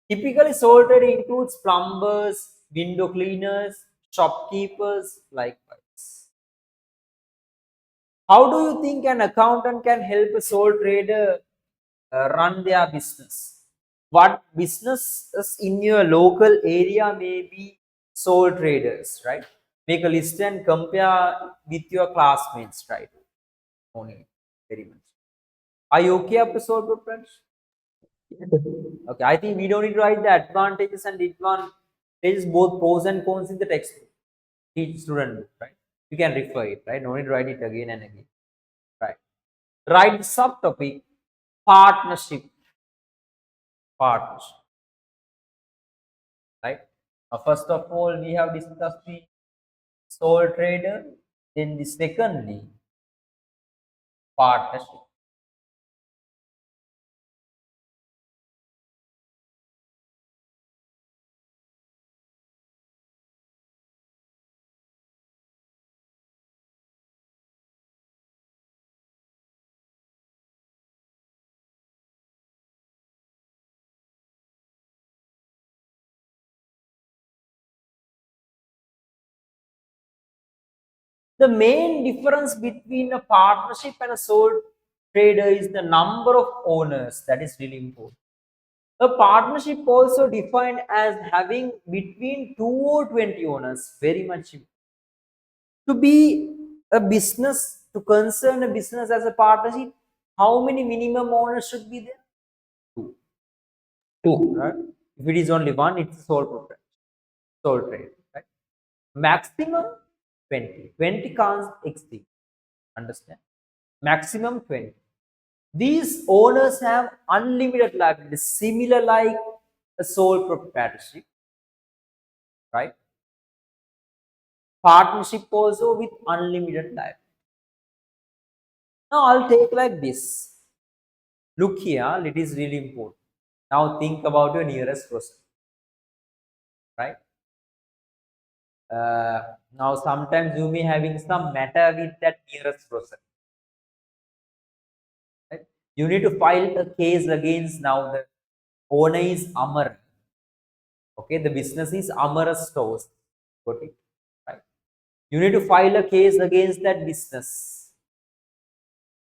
Speaker 1: Typically, sole trader includes plumbers, window cleaners, shopkeepers, likewise. How do you think an accountant can help a sole trader run their business? What businesses in your local area may be sole traders, right? Make a list and compare with your classmates, right? Only very much. Are you okay up to sole proprietors?
Speaker 2: Yes, sir.
Speaker 1: Okay, I think we don't need to write the advantages and disadvantages, both pros and cons in the textbook. Each student book, right? You can refer it, right? No need to write it again and again, right? Write the subtopic partnership, partnership, right? First of all, we have discussed the sole trader. Then the secondly, partnership. The main difference between a partnership and a sole trader is the number of owners. That is really important. A partnership also defined as having between 2 or 20 owners, very much important. To be a business, to concern a business as a partnership, how many minimum owners should be there? Two. Right?
Speaker 2: Two.
Speaker 1: If it is only one, it's sole proprietor, sole trade. Right? Maximum 20. 20 can't exceed. Understand? Maximum 20. These owners have unlimited liability, similar like a sole proprietorship, right? Partnership also with unlimited liability. Now I'll take like this. Look here, it is really important. Now think about your nearest person, right? Now sometimes you may having some matter with that nearest person, right? You need to file a case against now the owner is Amar. Okay, the business is Amara Stores. Got it? Right. You need to file a case against that business,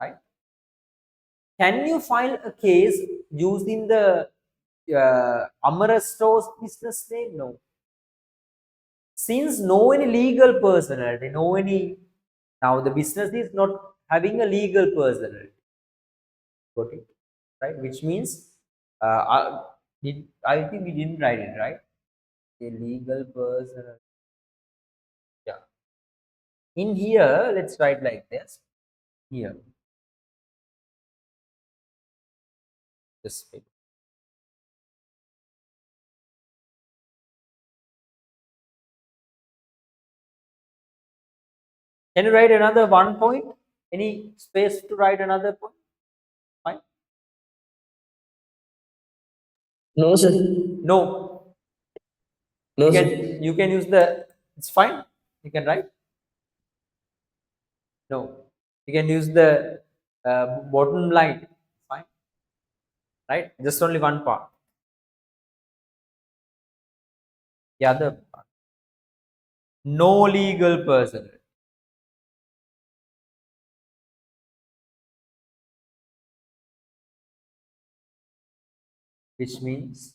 Speaker 1: right? Can you file a case using the Amara Stores business name? No. Since no any legal personality, no any now the business is not having a legal personality. Got it? Right? Which means I think we didn't write it, right? A legal person. Yeah. In here, let's write like this. Here. Just wait. Can you write another one point? Any space to write another point? Fine.
Speaker 2: No, sir.
Speaker 1: No.
Speaker 2: No,
Speaker 1: You
Speaker 2: sir.
Speaker 1: can use the it's fine. You can write. No. You can use the bottom line. Fine. Right? Just only one part. The other part. No legal person. Which means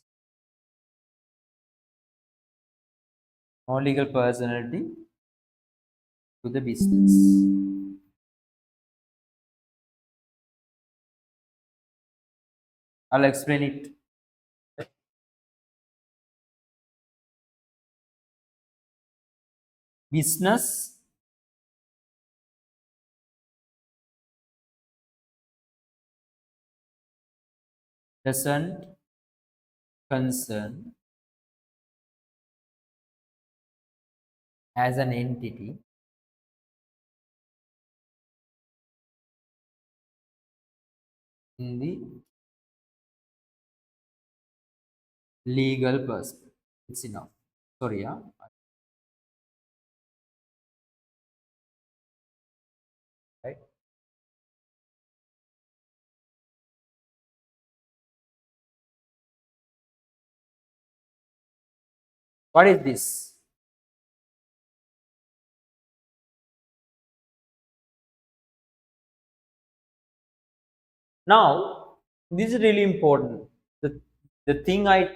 Speaker 1: no legal personality to the business. I'll explain it. Business doesn't concern as an entity in the legal person. It's enough. Sorry, yeah. Right. What is this? Now, this is really important. The thing I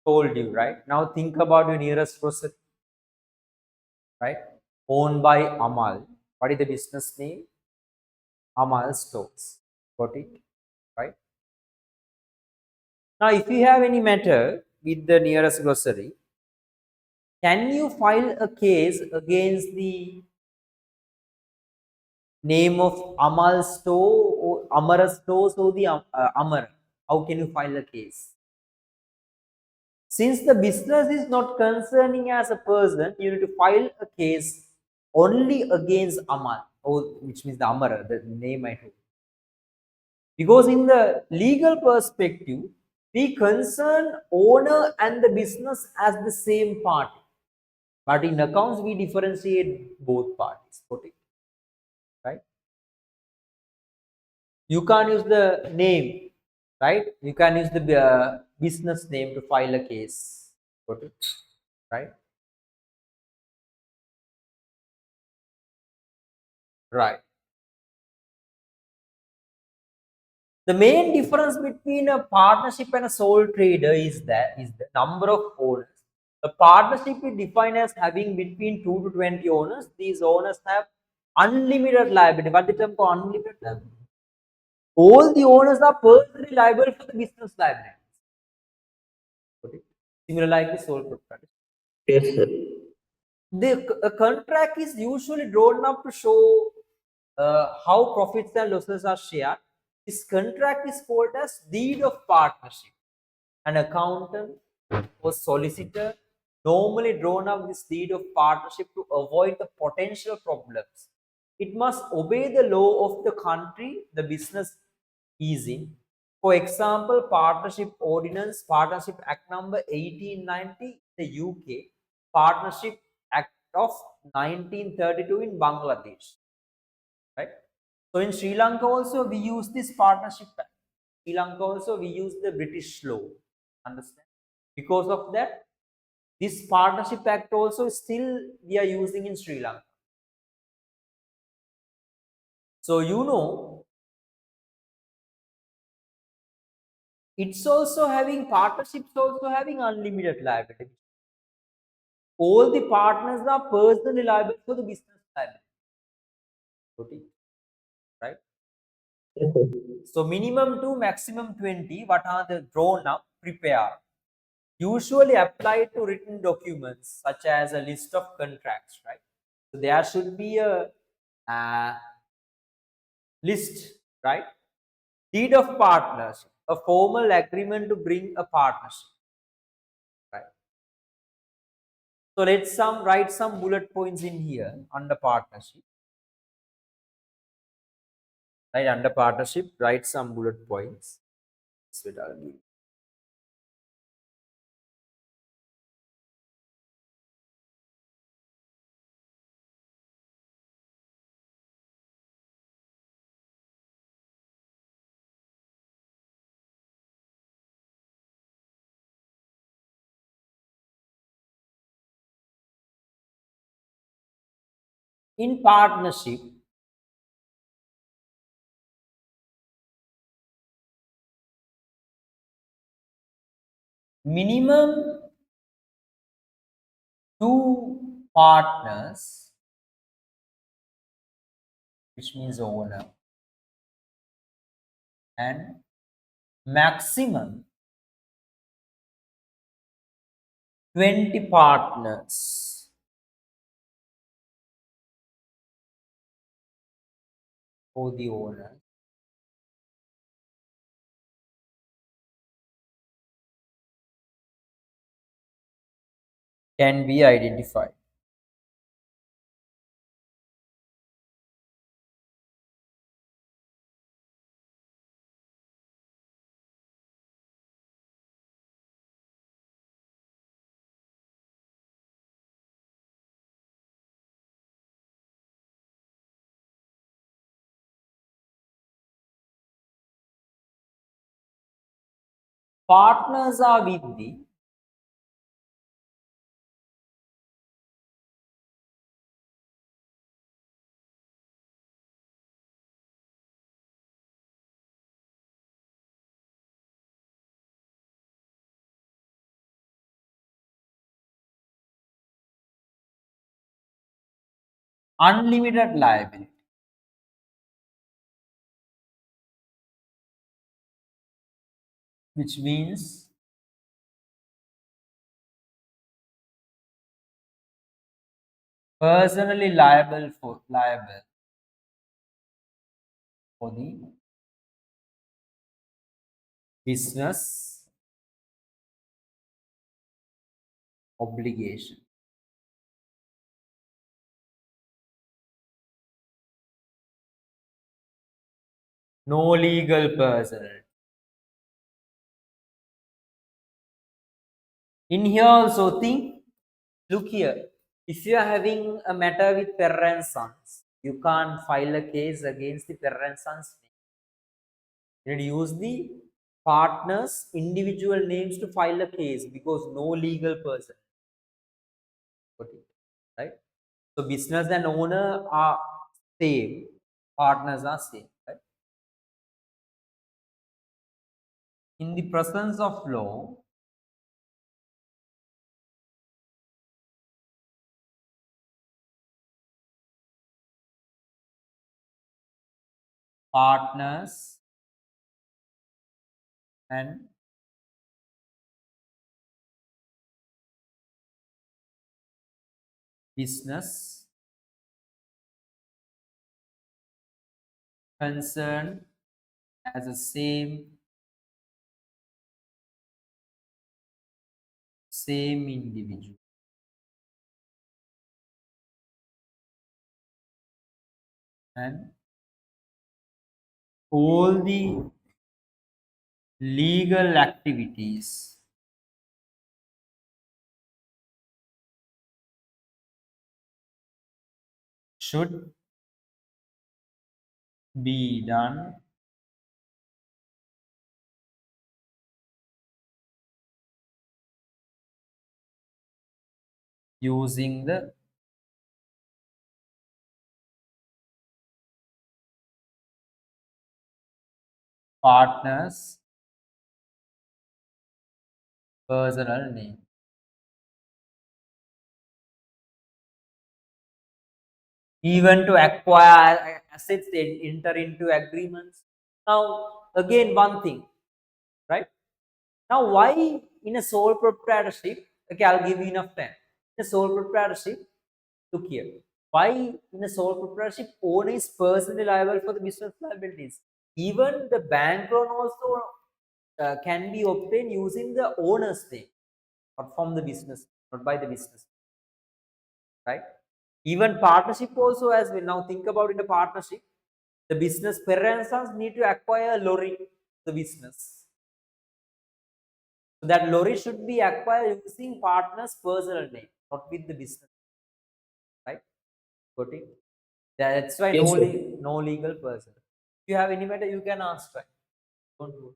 Speaker 1: told you, right? Now think about your nearest person, right? Owned by Amal. What is the business name? Amal Stores. Got it? Right? Now, if you have any matter with the nearest grocery, can you file a case against the name of Amal Store or Amara Stores or the Amar? How can you file a case? Since the business is not concerning as a person, you need to file a case only against Amal, or which means the Amara, the name I told. Because in the legal perspective, we concern owner and the business as the same party. But in accounts, we differentiate both parties. Okay? Right? You can't use the name, right? You can use the business name to file a case. Okay? Right? Right. The main difference between a partnership and a sole trader is the number of owners. A partnership is defined as having between 2 to 20 owners. These owners have unlimited liability. What the term called unlimited liability? All the owners are personally liable for the business liability. Okay. Similar like the sole proprietorship.
Speaker 2: Yes, sir.
Speaker 1: A contract is usually drawn up to show how profits and losses are shared. This contract is called as deed of partnership. An accountant or solicitor normally drawn up this deed of partnership to avoid the potential problems. It must obey the law of the country the business is in. For example, Partnership Ordinance, Partnership Act number 1890 in the UK, Partnership Act of 1932 in Bangladesh. Right? So in Sri Lanka also we use this partnership act. Sri Lanka also we use the British law. Understand? Because of that, this partnership act also still we are using in Sri Lanka. So it's also having partnerships also having unlimited liability. All the partners are personally liable for the business liability. Okay, right?
Speaker 2: Yes, sir.
Speaker 1: So minimum to maximum 20, what are the drawn up, prepare. Usually applied to written documents such as a list of contracts, right? So there should be a list, right? Deed of partnership, a formal agreement to bring a partnership, right? So let's write some bullet points in here under partnership, right? Under partnership, write some bullet points. That's what I'll give. In partnership, minimum two partners, which means owner, and maximum 20 partners for the owner can be identified. Partners are with the unlimited liability, which means personally liable for the business obligation. No legal person. In here also think, look here. If you are having a matter with parent sons, you can't file a case against the parent sons. You need to use the partners' individual names to file a case because no legal person. Okay, right? So business and owner are same. Partners are same. Right? In the presence of law, partners and business concerned as the same individual, and all the legal activities should be done using the partner's personal name. Even to acquire assets, they enter into agreements. Now, again, one thing, right? Now, why in a sole proprietorship? Okay, I'll give you enough time. In a sole proprietorship, look here. Why in a sole proprietorship, owner is personally liable for the business liabilities? Even the bank loan also can be obtained using the owner's name, not from the business, not by the business, right? Even partnership also, as we now think about in a partnership, the business parents need to acquire a lorry, the business. So that lorry should be acquired using partner's personal name, not with the business, right? Got it? That's why
Speaker 2: Yes, sir.
Speaker 1: no legal person. If you have any matter, you can ask, right? Don't do.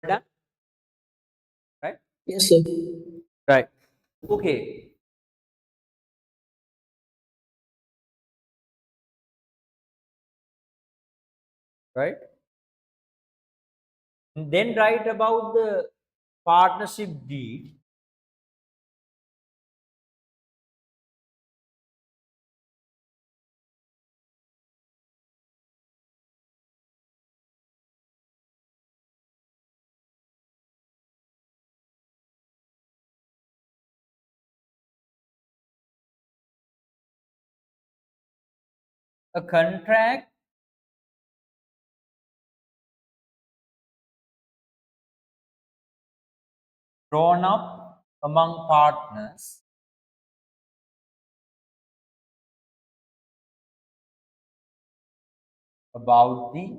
Speaker 1: Done, right?
Speaker 2: Yes, sir.
Speaker 1: Right. Okay. right? And then write about the partnership deed. A contract drawn up among partners about the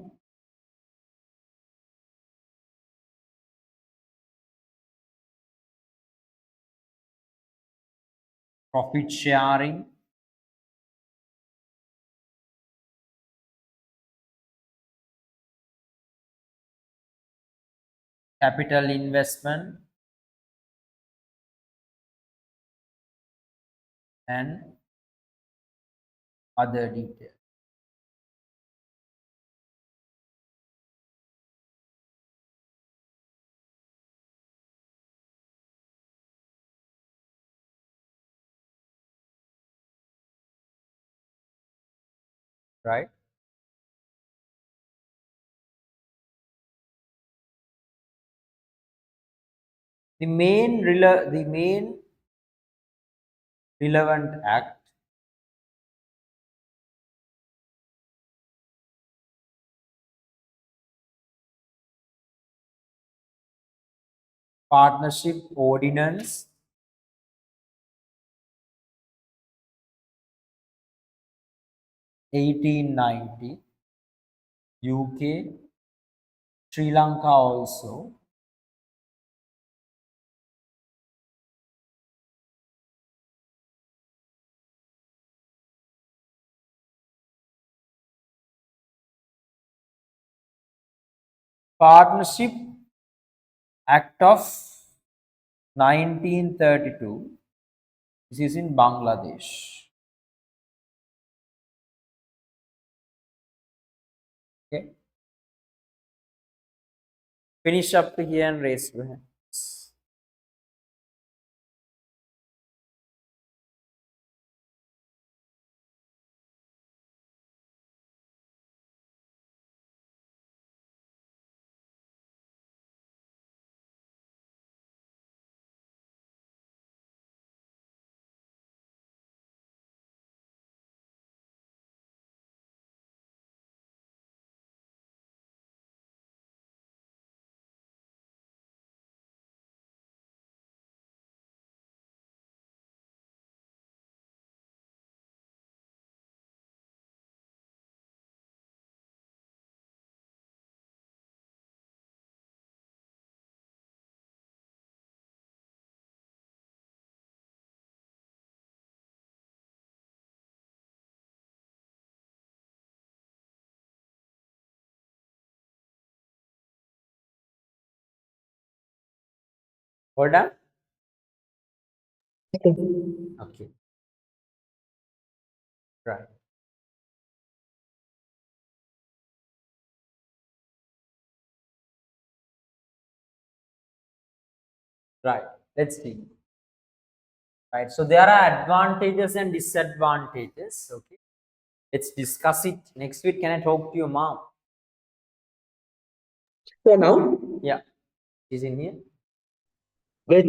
Speaker 1: profit sharing, capital investment, and other details, right? The main relevant act, partnership ordinance 1890, UK, Sri Lanka also, partnership act of 1932, this is in Bangladesh. Okay, finish up to here and raise your hands. Hold on. Okay, right, right. Let's see. Right. So there are advantages and disadvantages. Okay. Let's discuss it next week. Can I talk to your mom?
Speaker 2: So now,
Speaker 1: Yeah, she's in here.
Speaker 2: wait.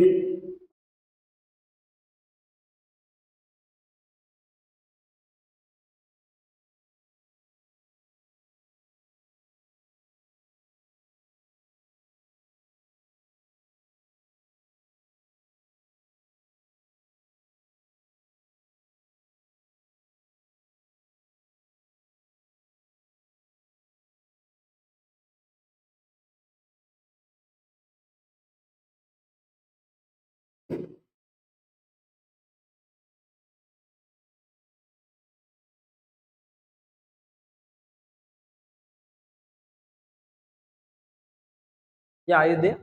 Speaker 1: Yeah, are you there?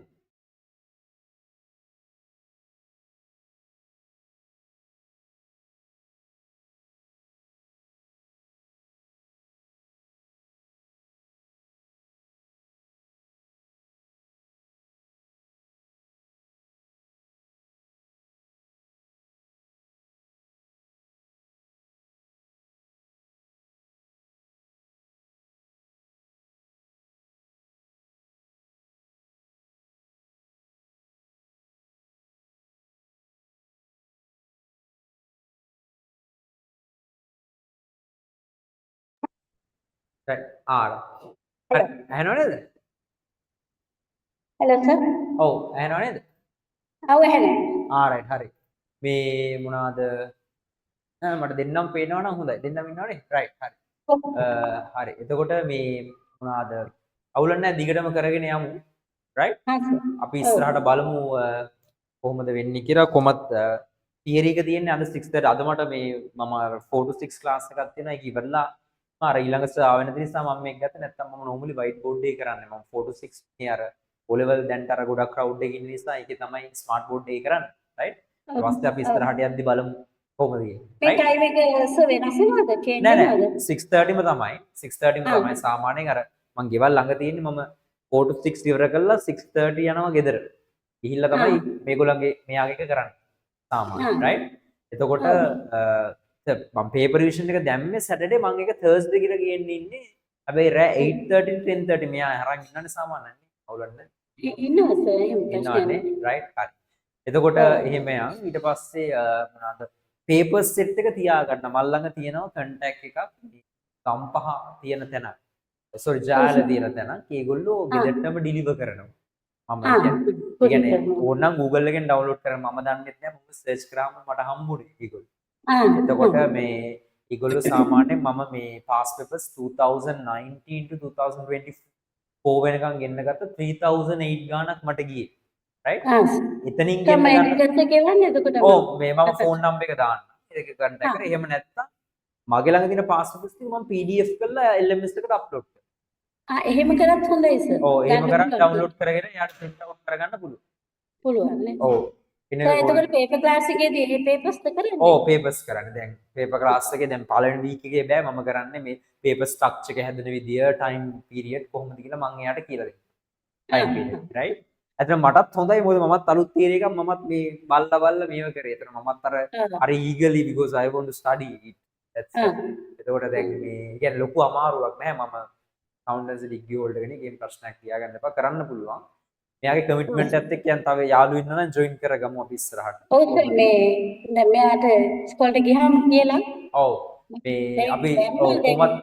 Speaker 1: right R හරි ඇහෙනව නේද
Speaker 3: Hello sir.
Speaker 1: ඔව් ඇහෙනව නේද right හරි මේ මොනවාද මට දෙන්නම් පේනවා නම් හොඳයි දෙන්නම් ඉන්නවනේ right හරි හරි එතකොට මේ මොනවාද අවුලක් නැහැ දිගටම කරගෙන යමු right අපි ඉස්සරහට බලමු කොහොමද වෙන්නේ කියලා කොහොමද තියරි එක තියෙන්නේ අද 6ට අද මට මේ මම 4 to 6 ක්ලාස් එකක් තියෙනවා ඒක ඉවරලා මම අර ඊළඟ ආව වෙන නිසා මම මේක ගත්තා නැත්තම් මම normally white board එකේ කරන්නේ මම 4 to 6 මේ අර O level දැන්ට අර ගොඩක් crowd එකේ ඉන්න නිසා ඒකේ තමයි smart board එකේ කරන්නේ right ඊට පස්සේ අපි ඉස්සරහට යද්දි බලමු කොහොමද
Speaker 3: මේ ටයිම් එක වෙනස් වෙනවද චේන්ජ් වෙනවද
Speaker 1: 6:30ම තමයි 6:30ම තමයි සාමාන්‍යයෙන් අර මං ගෙවල් ළඟ තියෙන්නේ මම 4 to 6 ඉවර කළා 6:30 යනවා ගෙදර ගිහිල්ලා තමයි මේගොල්ලන්ගේ මෙයාගේ එක කරන්නේ සාමාන්‍යයෙන් right එතකොට මම පේපර් රිවිෂන් එක දැම්මේ සැටර්ඩේ මම ඒක තර්ස්ඩේ කියලා ගේන්න ඉන්නේ හැබැයි රෑ 8:30 to 10:30 මෙයා හරන් ඉන්නනේ සාමාන්‍යයෙන් අවුලක් නැහැ
Speaker 3: ඉන්නවා සර් එහෙම
Speaker 1: ඉන්නවනේ right හරි එතකොට එහෙම යන් ඊට පස්සේ මොනවාද පේපර් සෙට් එක තියාගන්න මල් ළඟ තියෙනවා කන්ටැක්ට් එකක් ගම්පහ තියෙන තැන සෝරි ජාල තියෙන තැන ඒගොල්ලෝ ගෙදරටම ඩිලිවර් කරනවා මම කියන්නේ ඕනනම් Google එකෙන් ඩවුන්ලෝඩ් කරලා මම දන්නේ නැහැ මම සර්ච් කරාම මට හම්බුනේ ඒගොල්ලෝ එතකොට මේ ඒගොල්ලෝ සාමාන්‍යයෙන් මම මේ පාස් පේපර්ස් 2019 to 2024 වෙනකන් ගෙන්න ගත්ත 3008 ගාණක් මට ගියේ right එතනින් ගෙන්න ගන්න
Speaker 3: ඇඩ්‍රස් එක එවන්නේ එතකොට
Speaker 1: ඔව් මේ මම ෆෝන් නම්බර් එක දාන්න ඒක කන්ටැක්ට් කරේ එහෙම නැත්තම් මගේ ළඟ තියෙන පාස් පේපර්ස් ටික මම PDF කරලා LMS එකට අප්ලෝඩ් කරනවා
Speaker 3: එහෙම කරත් හොඳයි සර්
Speaker 1: ඔව් එහෙම කරන් ඩවුන්ලෝඩ් කරගෙන යාට print out කරගන්න
Speaker 3: පුළුවන් නේ
Speaker 1: ඔව්
Speaker 3: එතකොට පේපර් ක්ලාස් එකේදී මේ පේපර්ස් ද කරන්නේ
Speaker 1: ඔව් පේපර්ස් කරන්නේ දැන් පේපර් ක්ලාස් එකේ දැන් පළවෙනි වීක් එකේ බෑ මම කරන්නේ මේ පේපර් ස්ට්‍රක්චර් එක හැදෙන විදිය ටයිම් පීරියඩ් කොහොමද කියලා මම එයාට කියලා දෙනවා ටයිම් පීරියඩ් රයිට් ඇත්තට මටත් හොඳයි මොකද මමත් අලුත් තියරි එකක් මමත් මේ බල්ලා මේව කරේ. ඒතර මමත් අර eagerly because I want to study it. That's it. එතකොට දැන් මේ කියන්නේ ලොකු අමාරුවක් නෑ මම accountancy degree holder කෙනෙක් ඒකේ ප්‍රශ්නයක් තියාගන්න එපා කරන්න පුළුවන්. මෙයාගේ කමිට්මන්ට් එකත් එක්ක යන් තව යාළුවෝ ඉන්නවා නම් ජොයින් කරගමු අපි ඉස්සරහට.
Speaker 3: ඔව් මේ දැන් මෙයාට ඉස්කෝලේට ගියාම කියලා
Speaker 1: ඔව් මේ අපි කොහොමත්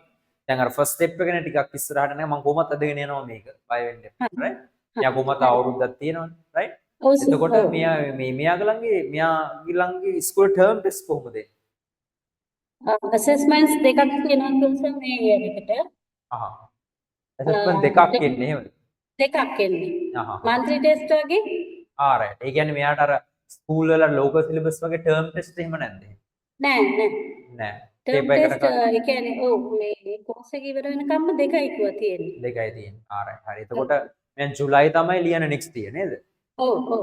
Speaker 1: දැන් අර ෆස්ට් ස්ටෙප් එකනේ ටිකක් ඉස්සරහට නෑ මම කොහොමත් අදගෙන යනවා මේක බය වෙන්න එපා රයිට් මෙයා කොහොමත් අවුරුද්දක් තියෙනවනේ රයිට් එතකොට මෙයාගේ ළඟේ ස්කූල් ටර්ම් ටෙස්ට් කොහොමද
Speaker 3: assessments දෙකක් තියෙනවා කියලා මේ year එකට
Speaker 1: assessment දෙකක් ඉන්නේ එහෙමද
Speaker 3: දෙකක් එන්නේ monthly test වගේ
Speaker 1: right ඒ කියන්නේ මෙයාට අර ස්කූල් වල ලෝකල් සිලබස් වගේ ටර්ම් ටෙස්ට් එහෙම නැද්ද නෑ
Speaker 3: ටර්ම් ටෙස්ට් ඒ කියන්නේ ඔව් මේ course එක ඉවර වෙනකම්ම දෙකයි කිව්වා තියෙන්නේ
Speaker 1: දෙකයි තියෙන්නේ right හරි එතකොට මම ජූලයි තමයි ලියන next year නේද
Speaker 3: ඔව්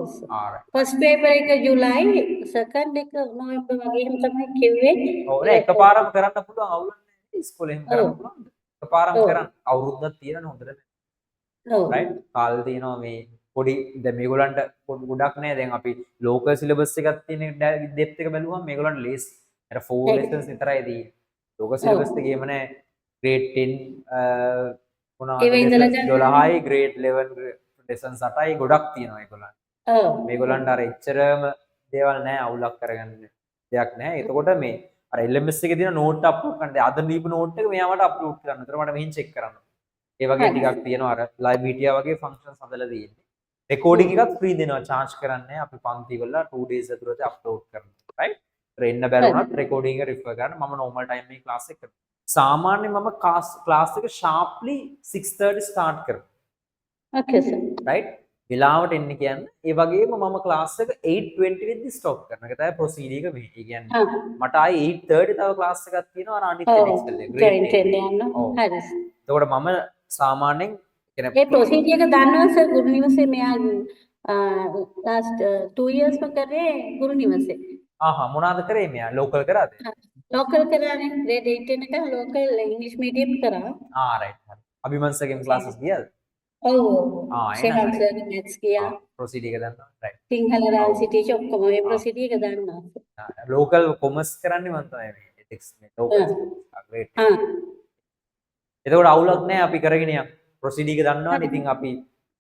Speaker 3: right first paper එක ජූලයි second එක නොවැම්බර් වගේ එහෙම තමයි කිව්වේ
Speaker 1: ඔව් නෑ එකපාරම කරන්න පුළුවන් අවුලක් නෑ ඉස්කෝලේ එහෙම කරන්න පුළුවන්ද එකපාරම කරන්න අවුරුද්දක් තියෙන හොඳට right කාල් තියෙනවා මේ පොඩි දැන් මේගොල්ලන්ට ගොඩක් නෑ දැන් අපි ලෝකල් සිලබස් එකක් තියෙන ඩෙප්ත් එක බැලුවම මේගොල්ලන්ට ලේසි අර 4 lessons විතරයි තියෙන්නේ ලෝකල් සිලබස් එකේම නෑ grade 10 මොනවාද 12යි grade 11 lessons 8යි ගොඩක් තියෙනවා ඒගොල්ලන්ට මේගොල්ලන්ට අර එච්චරම දේවල් නෑ අවුලක් කරගන්න දෙයක් නෑ එතකොට මේ අර LMS එකේ තියෙන නෝට් අප්ලෝඩ් කරන්න දැන් අද දීපු නෝට් එක මෙයාට අප්ලෝඩ් කරන්න. ඒතර මට මෙහෙන් චෙක් කරන්න. ඒ වගේ ටිකක් තියෙනවා අර ලයිව් වීඩියෝ වගේ ෆන්ක්ෂන්ස් හදලා තියෙන්නේ. රෙකෝඩින් එකත් ෆ්‍රී දෙනවා charge කරන්නේ අපි පන්ති වල 2 days ඇතුළත අප්ලෝඩ් කරනවා. right? එන්න බැරුණත් රෙකෝඩින් එක රිෆර් කරන්න මම normal time එකේ ක්ලාස් එක කරනවා. සාමාන්‍යයෙන් මම ක්ලාස් එක sharply 6:30 start කරනවා.
Speaker 3: okay sir.
Speaker 1: right? වෙලාවට එන්න කියන්නේ ඒ වගේම මම ක්ලාස් එක 8:20 වෙද්දි ස්ටොප් කරනවා. ඒක තමයි ප්‍රොසීඩ් එක මේ. ඒ කියන්නේ මට ආයේ 8:30 තව ක්ලාස් එකක් තියෙනවා අර අනිත් එක්සල් එක.
Speaker 3: grade 10 යන්න. හරි.
Speaker 1: එතකොට මම සාමාන්‍යයෙන්
Speaker 3: ඒ ප්‍රොසීඩ් එක දන්නවා සර් ගුරු නිවසේ මෙයා last 2 years ම කරේ ගුරු නිවසේ.
Speaker 1: මොනවාද කරේ මෙයා ලෝකල් කරාද?
Speaker 3: ලෝකල් කරානේ grade 8 වෙනකන් ලෝකල් ඉංග්‍රීසි මීඩියම් කරා.
Speaker 1: right. අභිමන්සගෙන් ක්ලාසස් ගියාද?
Speaker 3: ඔව් හෙහන් සර් මැත්ස් ගියා
Speaker 1: ප්‍රොසීඩ් එක දන්නවා right
Speaker 3: සිංහල රාජ්‍ය ටීචර් ඔක්කොම මේ ප්‍රොසීඩ් එක දන්නවා
Speaker 1: ලෝකල් කොමර්ස් කරන්නේ මම තමයි මේ ethics මේ ලෝකල් great එතකොට අවුලක් නැහැ අපි කරගෙන යමු ප්‍රොසීඩ් එක දන්නවනේ ඉතින් අපි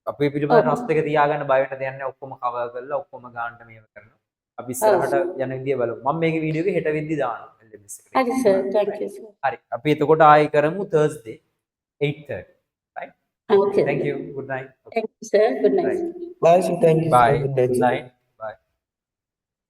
Speaker 1: අපේ පිළිබඳ ට්‍රස්ට් එක තියාගන්න බය වෙන්න දෙයක් නැහැ ඔක්කොම කවර් කරලා ඔක්කොම ගානට මේව කරනවා අපි ඉස්සරහට යන විදිය බලමු මම මේකේ වීඩියෝ එක හෙට වෙද්දි දානවා LMS එකට
Speaker 3: හරි සර් thank you sir
Speaker 1: හරි අපි එතකොට ආයෙ කරමු Thursday 8:30, right?
Speaker 3: Okay.
Speaker 1: Thank you. Good night. Okay.
Speaker 3: Thank you, sir. Good night.
Speaker 1: Right.
Speaker 3: Sir.
Speaker 2: Bye, sir. Thank you, sir.
Speaker 1: Bye.
Speaker 2: Good night,
Speaker 1: Good
Speaker 2: sir.
Speaker 1: night.